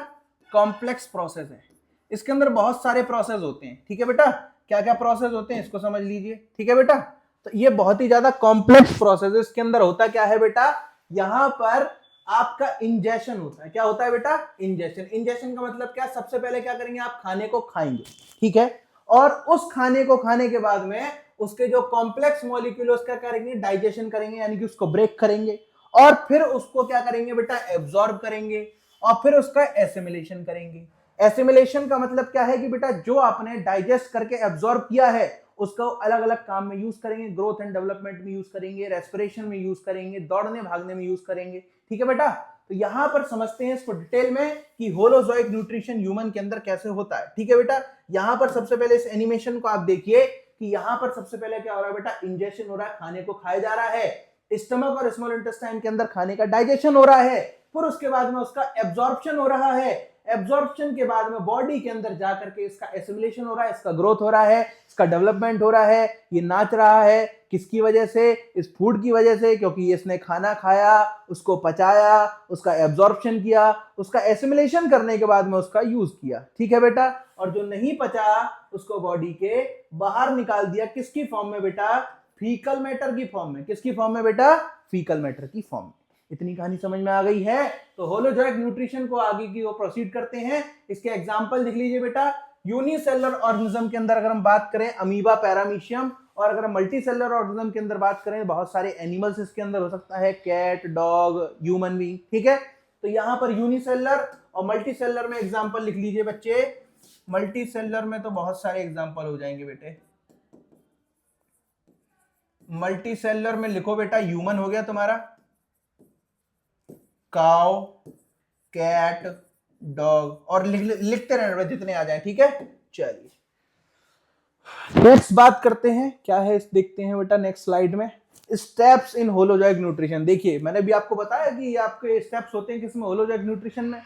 कॉम्प्लेक्स प्रोसेस है, इसके अंदर बहुत सारे प्रोसेस होते हैं, ठीक है बेटा। क्या क्या प्रोसेस होते हैं इसको समझ लीजिए, ठीक है बेटा। तो ये बहुत ही ज्यादा कॉम्प्लेक्स प्रोसेस है। इसके अंदर होता क्या है बेटा, यहां पर आपका इंजेशन होता है। क्या होता है बेटा, इंजेशन। इंजेशन का मतलब क्या, सबसे पहले क्या करेंगे, आप खाने को खाएंगे, ठीक है, और उस खाने को खाने के बाद में उसके जो कॉम्प्लेक्स मॉलिक्यूल उसका करेंगे, डाइजेशन करेंगे, यानी कि उसको ब्रेक करेंगे, और फिर उसको क्या करेंगे बेटा, एब्जॉर्ब करेंगे, और फिर उसका एसिमिलेशन करेंगे। एसिमिलेशन का मतलब क्या है कि बेटा जो आपने डाइजेस्ट करके एब्जॉर्ब किया है उसको अलग अलग काम में यूज करेंगे, ग्रोथ एंड डेवलपमेंट में यूज करेंगे, रेस्पिरेशन में यूज करेंगे, दौड़ने भागने में यूज करेंगे। ठीक है बेटा, तो यहां पर समझते हैं इसको डिटेल में कि होलोजोइक न्यूट्रिशन ह्यूमन के अंदर कैसे होता है। ठीक है बेटा, यहां पर सबसे पहले इस एनिमेशन को आप देखिए कि यहां पर सबसे पहले क्या हो रहा है बेटा, इंजेक्शन हो रहा है, खाने को खाया जा रहा है, स्टमक और स्मॉल इंटेस्टाइन के अंदर खाने का डाइजेशन हो रहा है, फिर उसके बाद में उसका एब्जॉर्प्शन हो रहा है, एब्जॉर्प्शन के बाद में बॉडी के अंदर जाकर के इसका एसिमिलेशन हो रहा है, इसका ग्रोथ हो रहा है, इसका डेवलपमेंट हो रहा है, ये नाच रहा है, किसकी वजह से, इस फूड की वजह से, क्योंकि इसने खाना खाया, उसको पचाया, उसका एब्जॉर्प्शन किया, उसका एसिमिलेशन करने के बाद में उसका यूज किया। ठीक है बेटा, और जो नहीं पचा उसको बॉडी के बाहर निकाल दिया, किसकी फॉर्म में बेटा, फीकल मैटर की फॉर्म में। किसकी फॉर्म में बेटा, फीकल मैटर की फॉर्म में। इतनी कहानी समझ में आ गई है। तो होलोजोइक न्यूट्रिशन को आगे की ओर प्रोसीड करते हैं। इसके एग्जांपल लिख लीजिए बेटा। यूनिसेलुलर ऑर्गेनिज्म के अंदर अगर हम बात करें अमीबा, पैरामीशियम, और अगर हम मल्टीसेलुलर ऑर्गेनिज्म के अंदर बात करें बहुत सारे एनिमल्स इसके अंदर हो सकता है, कैट, डॉग, ह्यूमन बीइंग। ठीक है, तो यहां पर यूनिसेलुलर और मल्टीसेलुलर में एग्जांपल लिख लीजिए बच्चे। मल्टीसेलुलर में तो बहुत सारे एग्जांपल हो जाएंगे बेटे। मल्टीसेलुलर में लिखो बेटा, ह्यूमन हो गया तुम्हारा, काउ, कैट, डॉग, और लिखते रहना जितने आ जाए। ठीक है, चलिए नेक्स्ट बात करते हैं क्या है, इस देखते हैं बेटा नेक्स्ट स्लाइड में। Steps in holozoic nutrition. देखिए मैंने भी आपको बताया कि आपके स्टेप्स होते हैं किसमें, होलोजोइक न्यूट्रिशन में।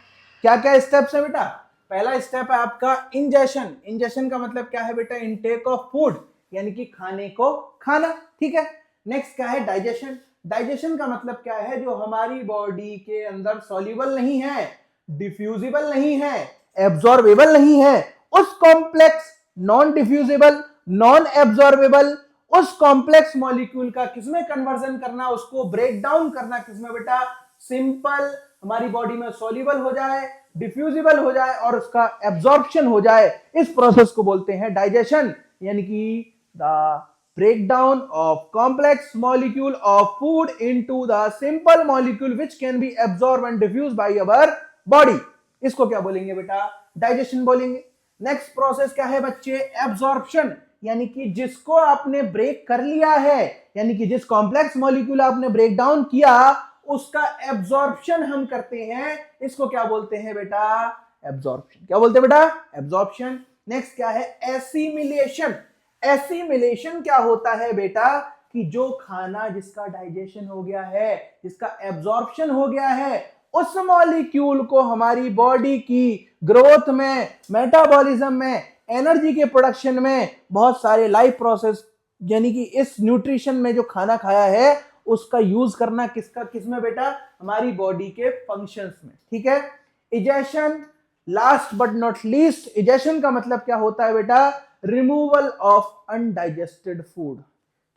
क्या क्या स्टेप्स है बेटा, पहला स्टेप है आपका इंजेशन। इंजेशन का मतलब क्या है बेटा, इनटेक ऑफ फूड, यानी कि खाने को खाना। ठीक है, नेक्स्ट क्या है, डाइजेशन। डाइजेशन का मतलब क्या है, जो हमारी बॉडी के अंदर सॉल्युबल नहीं है, डिफ्यूजिबल नहीं है, एब्जॉर्बेबल नहीं है, उस complex, non diffusible, non absorbable, उस कॉम्प्लेक्स मॉलिक्यूल का किसमें कन्वर्जन करना, उसको ब्रेक डाउन करना किसमें बेटा, सिंपल, हमारी बॉडी में सॉल्युबल हो जाए, डिफ्यूजिबल हो जाए और उसका एब्जॉर्प्शन हो जाए। इस प्रोसेस को बोलते हैं डाइजेशन, यानी कि the breakdown of complex molecule of food into the simple molecule which can be absorbed and diffused by our body। इसको क्या बोलेंगे बेटा, डाइजेशन बोलेंगे। नेक्स्ट प्रोसेस क्या है बच्चे, एब्जॉर्प्शन, यानी कि जिसको आपने ब्रेक कर लिया है, यानी कि जिस कॉम्प्लेक्स मॉलिक्यूल आपने ब्रेक डाउन किया उसका एब्जॉर्प्शन हम करते हैं, इसको क्या बोलते हैं बेटा, एब्जॉर्प्शन। क्या बोलते हैं बेटा, एब्जॉर्प्शन। नेक्स्ट क्या है, एसिमिलेशन। एसिमिलेशन क्या होता है बेटा, कि जो खाना जिसका डाइजेशन हो गया है, जिसका एब्जॉर्प्शन हो गया है, उस मॉलिक्यूल को हमारी बॉडी की ग्रोथ में, मेटाबॉलिज्म में, एनर्जी के प्रोडक्शन में, बहुत सारे लाइफ प्रोसेस, यानी कि इस न्यूट्रिशन में जो खाना खाया है उसका यूज करना किसका, किसमें बेटा, हमारी बॉडी के फंक्शंस में। ठीक है, egestion, last but not least, egestion का मतलब क्या होता है बेटा, रिमूवल ऑफ अनडाइजेस्टेड फूड।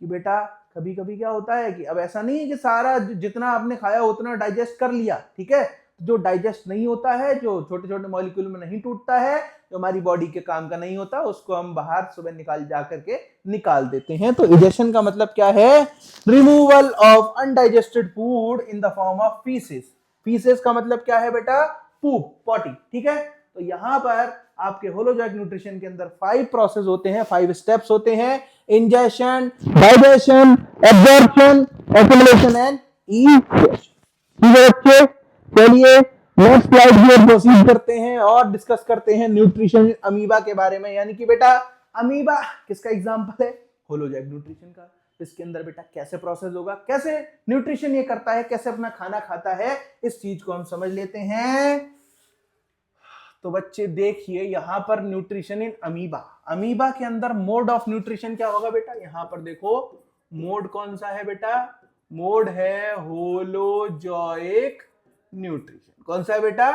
कि बेटा कभी कभी क्या होता है कि अब ऐसा नहीं है कि सारा जितना आपने खाया उतना डाइजेस्ट कर लिया। ठीक है, जो डाइजेस्ट नहीं होता है, जो छोटे छोटे मॉलिक्यूल में नहीं टूटता है, जो हमारी बॉडी के काम का नहीं होता, उसको हम बाहर सुबह निकाल जा करके निकाल देते हैं। तो इजेशन का मतलब क्या है, removal of undigested food in the form of faeces. Faeces का मतलब क्या है बेटा, पूप, पॉटी। ठीक है, तो यहां पर आपके होलोजोइक न्यूट्रिशन के अंदर 5 प्रोसेस होते हैं, 5 स्टेप्स होते हैं, ingestion, digestion, absorption, assimilation and egestion. ठीक है बच्चे, चलिए नेक्स्ट स्लाइड की प्रोसीड करते हैं और डिस्कस करते हैं न्यूट्रिशन अमीबा के बारे में। यानी कि बेटा अमीबा किसका एग्जांपल है, होलोजोइक न्यूट्रिशन का। इसके अंदर बेटा कैसे प्रोसेस होगा, कैसे न्यूट्रिशन ये करता है, कैसे अपना खाना खाता है, इस चीज को हम समझ लेते हैं। तो बच्चे देखिए यहां पर न्यूट्रिशन इन अमीबा, अमीबा के अंदर मोड ऑफ न्यूट्रिशन क्या होगा बेटा, यहां पर देखो मोड कौन सा है बेटा, मोड है होलोजोइक न्यूट्रिशन। कौन सा है बेटा,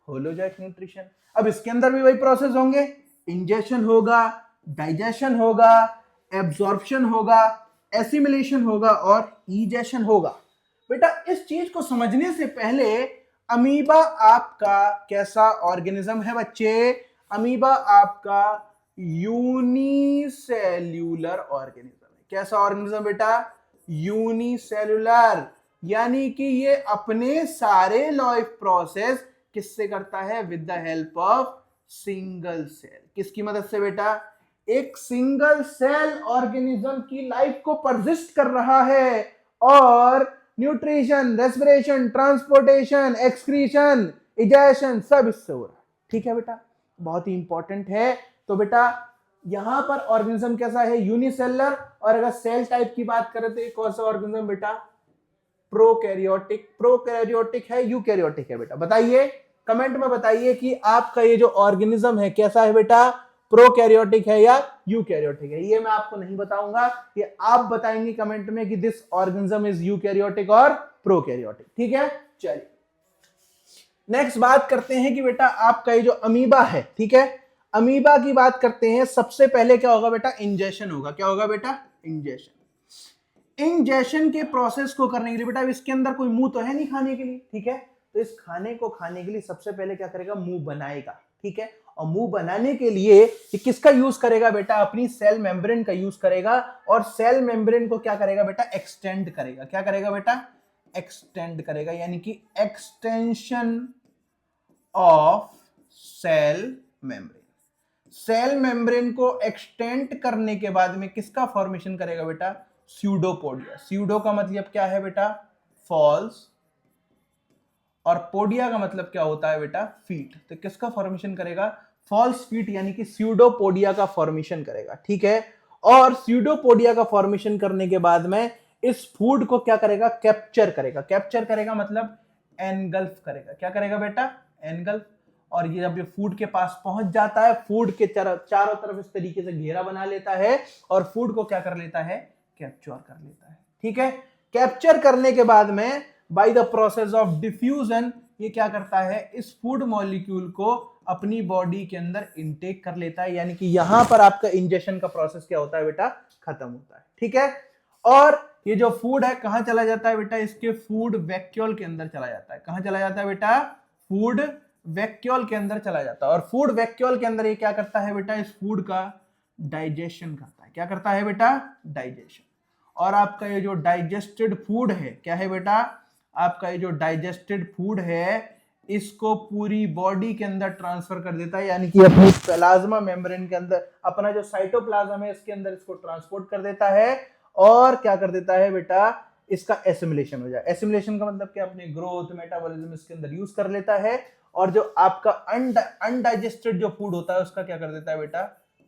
होलोजोइक न्यूट्रिशन। अब इसके अंदर भी वही प्रोसेस होंगे, इंजेशन होगा, डाइजेशन होगा, एब्जॉर्प्शन होगा, एसिमिलेशन होगा और इजेशन होगा। बेटा इस चीज को समझने से पहले अमीबा आपका कैसा ऑर्गेनिज्म है बच्चे, अमीबा आपका यूनिसेल्यूलर ऑर्गेनिज्म है। कैसा ऑर्गेनिज्म बेटा, यूनिसेल्यूलर, यानी कि ये अपने सारे लाइफ प्रोसेस किससे करता है? With the help of single cell. किसकी मदद से बेटा? एक सिंगल सेल ऑर्गेनिज्म की लाइफ को परसिस्ट कर रहा है और nutrition, respiration, transportation, excretion, ingestion सब इससे हो रहा है। ठीक है बेटा, बहुत ही इंपॉर्टेंट है। तो बेटा यहां पर ऑर्गेनिज्म कैसा है? यूनिसेलुलर। और अगर सेल टाइप की बात करें तो कौन सा ऑर्गेनिज्म बेटा? प्रोकैरियोटिक। प्रोकैरियोटिक है, यूकैरियोटिक है बेटा? बताइए, कमेंट में बताइए कि आपका ये जो ऑर्गेनिज्म है कैसा है बेटा? प्रोकैरियोटिक है या यूकैरियोटिक है? ये मैं आपको नहीं बताऊंगा, ये आप बताएंगे कमेंट में कि दिस ऑर्गेनिज्म इज यूकैरियोटिक और प्रोकैरियोटिक। ठीक है, चलिए नेक्स्ट बात करते हैं कि बेटा आपका ये जो अमीबा है, ठीक है, अमीबा की बात करते हैं। सबसे पहले क्या होगा बेटा? इंजेशन होगा। क्या होगा बेटा? इंजेशन। इंजेशन के प्रोसेस को करने के लिए बेटा इसके अंदर कोई मुंह तो है नहीं खाने के लिए, ठीक है, तो इस खाने को खाने के लिए सबसे पहले क्या करेगा? मुंह बनाएगा। ठीक है, और मुंह बनाने के लिए ये किसका यूज करेगा बेटा? अपनी सेल मेम्ब्रेन का यूज करेगा। और सेल मेम्ब्रेन को क्या करेगा बेटा? एक्सटेंड करेगा। क्या करेगा बेटा? एक्सटेंड करेगा, यानी कि extension of cell membrane. Cell membrane को एक्सटेंड करने के बाद में किसका फॉर्मेशन करेगा बेटा? स्यूडोपोडिया। स्यूडो का मतलब क्या है बेटा? फॉल्स, और पोडिया का मतलब क्या होता है बेटा? फीट। तो किसका फॉर्मेशन करेगा? फॉल्स फीट, यानी कि स्यूडोपोडिया का फॉर्मेशन करेगा। ठीक है, और स्यूडोपोडिया का फॉर्मेशन करने के बाद में इस फूड को क्या करेगा? कैप्चर करेगा। कैप्चर करेगा मतलब एनगल्फ करेगा। क्या करेगा बेटा? एनगल्फ। और ये जब ये फूड के पास पहुंच जाता है, फूड के चारों तरफ इस तरीके से घेरा बना लेता है और फूड को क्या कर लेता है? कैप्चर कर लेता है। ठीक है, कैप्चर करने के बाद में by the process of diffusion ये क्या करता है? इस फूड मॉलिक्यूल को अपनी बॉडी के अंदर इनटेक कर लेता है, यानी कि यहां पर आपका इंजेक्शन का प्रोसेस क्या होता है बेटा? खत्म होता है। ठीक है, और ये जो फूड है कहां चला जाता है बेटा? इसके फूड वैक्यूल के अंदर चला जाता है। कहां चला जाता है बेटा? फूड वैक्यूल के अंदर चला जाता है। और फूड वैक्यूल के अंदर ये क्या करता है बेटा? इस फूड का डाइजेशन करता है। क्या करता है बेटा? डाइजेशन। और आपका ये जो डाइजेस्टेड फूड है क्या है बेटा? आपका ये जो डाइजेस्टेड फूड है इसको पूरी बॉडी के अंदर ट्रांसफर कर देता है, यानी कि अपनी प्लाज्मा मेम्ब्रेन के अंदर अपना जो साइटोप्लाज्म है इसके अंदर इसको ट्रांसपोर्ट कर देता है। और क्या कर देता है बेटा? इसका एसिमिलेशन हो जाए। एसिमिलेशन का मतलब क्या? अपने ग्रोथ, मेटाबॉलिज्म इसके अंदर यूज कर लेता है। और जो आपका अनडाइजेस्टेड जो फूड होता है उसका क्या कर देता है बेटा?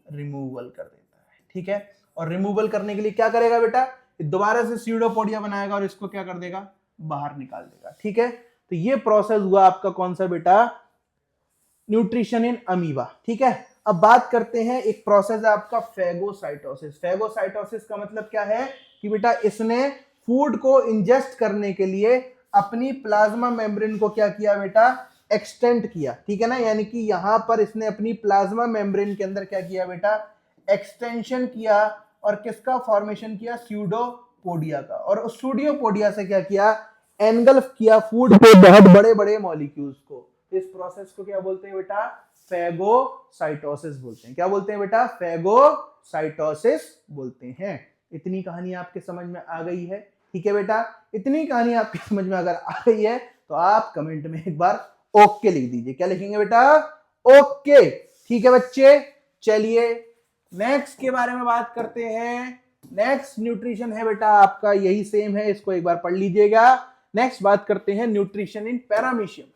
रिमूवल कर देता है। ठीक है, और रिमूवल करने के लिए क्या करेगा बेटा? दोबारा से स्यूडोपोडिया बनाएगा और इसको क्या कर देगा? बाहर निकाल देगा। ठीक है, तो ये प्रोसेस हुआ आपका कौन सा बेटा? Nutrition in amoeba. ठीक है, अब बात करते हैं, एक प्रोसेस है आपका फेगोसाइटोसिस। फेगोसाइटोसिस का मतलब क्या है कि बेटा इसने फूड को इंजेस्ट करने के लिए अपनी प्लाज्मा मेम्ब्रेन को क्या किया बेटा? एक्सटेंड किया। ठीक है ना, यानी कि यहां पर इसने अपनी प्लाज्मा मेम्ब्रेन के अंदर क्या किया बेटा? एक्सटेंशन किया। और किसका फॉर्मेशन किया? स्यूडोपोडिया का। और उस स्यूडोपोडिया से क्या किया? एनगल्फ किया फूड के बहुत बड़े बड़े मॉलिक्यूल्स को। इस प्रोसेस को क्या बोलते हैं बेटा? फेगोसाइटोसिस बोलते हैं। क्या बोलते हैं बेटा? फेगोसाइटोसिस बोलते हैं। इतनी कहानी आपके समझ में आ गई है? ठीक है बेटा, इतनी कहानी आपके समझ में अगर आ गई है तो आप कमेंट में एक बार ओके लिख दीजिए। क्या लिखेंगे बेटा? ओके। ठीक है बच्चे, चलिए नेक्स्ट के बारे में बात करते हैं। नेक्स्ट न्यूट्रिशन है बेटा आपका यही सेम है, इसको एक बार पढ़ लीजिएगा। नेक्स्ट बात करते हैं न्यूट्रिशन इन पैरामीशियम।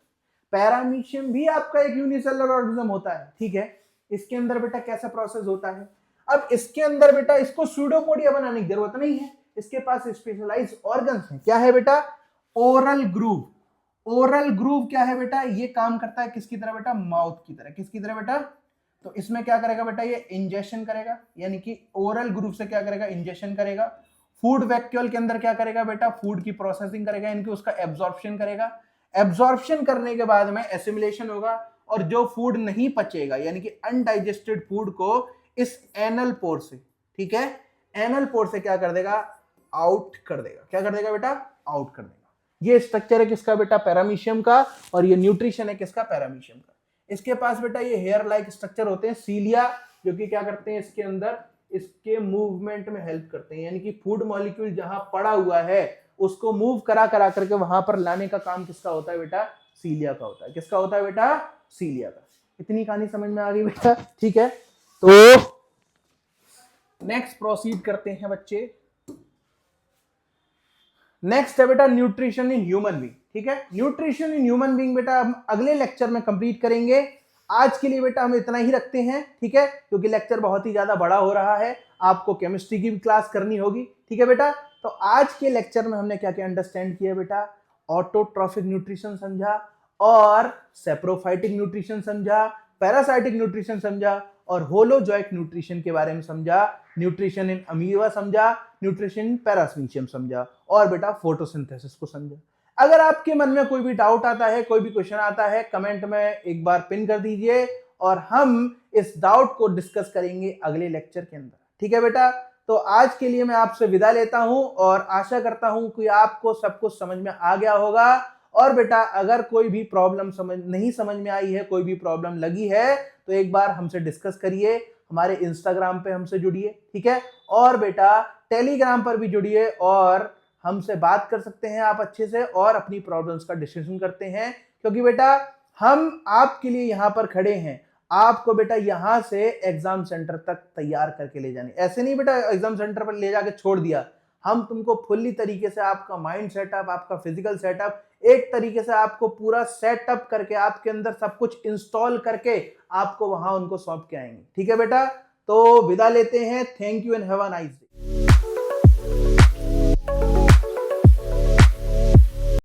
पैरामीशियम भी आपका एक यूनिसेलुलर ऑर्गेनिज्म होता है। ठीक है, इसके अंदर बेटा कैसा प्रोसेस होता है? अब इसके अंदर बेटा इसको स्यूडोपोडिया बनाने की जरूरत नहीं है, इसके पास स्पेशलाइज्ड ऑर्गन्स हैं। क्या है बेटा? Oral groove. ओरल ग्रूव क्या है बेटा? ये काम करता है किसकी तरह बेटा? माउथ की तरह। किसकी तरह बेटा? तो इसमें क्या करेगा बेटा? ये इंजेक्शन करेगा, यानी कि ओरल ग्रूव से क्या करेगा? इंजेक्शन करेगा। फूड वैक्यूल के अंदर क्या करेगा बेटा? फूड की प्रोसेसिंग करेगा, यानी कि उसका एब्जॉर्प्शन करेगा। एब्जॉर्प्शन करने के बाद में एसिमिलेशन होगा, और जो फूड नहीं पचेगा यानी कि अनडाइजेस्टेड फूड को इस एनल पोर से, ठीक है, एनल पोर से क्या कर देगा? आउट कर देगा। क्या कर देगा बेटा? आउट कर देगा। ये स्ट्रक्चर है किसका बेटा? पैरामीशियम का। और ये न्यूट्रिशन है किसका? पैरामीशियम का। इसके पास बेटा ये हेयर लाइक स्ट्रक्चर होते हैं, सीलिया, जो कि क्या करते हैं? इसके अंदर इसके मूवमेंट में हेल्प करते हैं, यानी कि फूड मॉलिक्यूल जहां पड़ा हुआ है उसको मूव करा करा करके वहां पर लाने का काम किसका होता है बेटा? सीलिया का होता है। किसका होता है बेटा? सीलिया का। इतनी कहानी समझ में आ गई बेटा? ठीक है, तो नेक्स्ट प्रोसीड करते हैं बच्चे। नेक्स्ट है बेटा न्यूट्रिशन इन ह्यूमन बीइंग। ठीक है, न्यूट्रिशन इन ह्यूमन बीइंग बेटा हम अगले लेक्चर में कंप्लीट करेंगे। आज के लिए बेटा हम इतना ही रखते हैं, ठीक है, क्योंकि लेक्चर बहुत ही ज्यादा बड़ा हो रहा है, आपको केमिस्ट्री की भी क्लास करनी होगी। ठीक है बेटा, तो आज के लेक्चर में हमने क्या क्या अंडरस्टैंड किया बेटा? ऑटोट्रॉफिक न्यूट्रिशन समझा, और सेप्रोफाइटिक न्यूट्रिशन समझा, पैरासाइटिक न्यूट्रिशन समझा, और होलोजोइक न्यूट्रिशन के बारे में समझा, न्यूट्रिशन इन अमीबा समझा, न्यूट्रिशन इन पैरामीशियम समझा, और बेटा फोटोसिंथेसिस को समझा। अगर आपके मन में कोई भी डाउट आता है, कोई भी क्वेश्चन आता है, कमेंट में एक बार पिन कर दीजिए और हम इस डाउट को डिस्कस करेंगे अगले लेक्चर के अंदर। ठीक है बेटा, तो आज के लिए मैं आपसे विदा लेता हूं और आशा करता हूं कि आपको सब कुछ समझ में आ गया होगा। और बेटा अगर कोई भी प्रॉब्लम नहीं समझ में आई है, कोई भी प्रॉब्लम लगी है, तो एक बार हमसे डिस्कस करिए, हमारे इंस्टाग्राम पे हमसे जुड़िए। ठीक है, और बेटा टेलीग्राम पर भी जुड़िए और हमसे बात कर सकते हैं आप अच्छे से, और अपनी प्रॉब्लम्स का डिस्कशन करते हैं, क्योंकि बेटा हम आपके लिए यहाँ पर खड़े हैं। आपको बेटा यहाँ से एग्जाम सेंटर तक तैयार करके ले जाने, ऐसे नहीं बेटा एग्जाम सेंटर पर ले जाके छोड़ दिया, हम तुमको फुल्ली तरीके से आपका माइंड सेटअप, आपका फिजिकल सेटअप, एक तरीके से आपको पूरा सेटअप करके, आपके अंदर सब कुछ इंस्टॉल करके आपको वहां उनको सौंप के आएंगे। ठीक है बेटा, तो विदा लेते हैं। Thank you and have a nice day.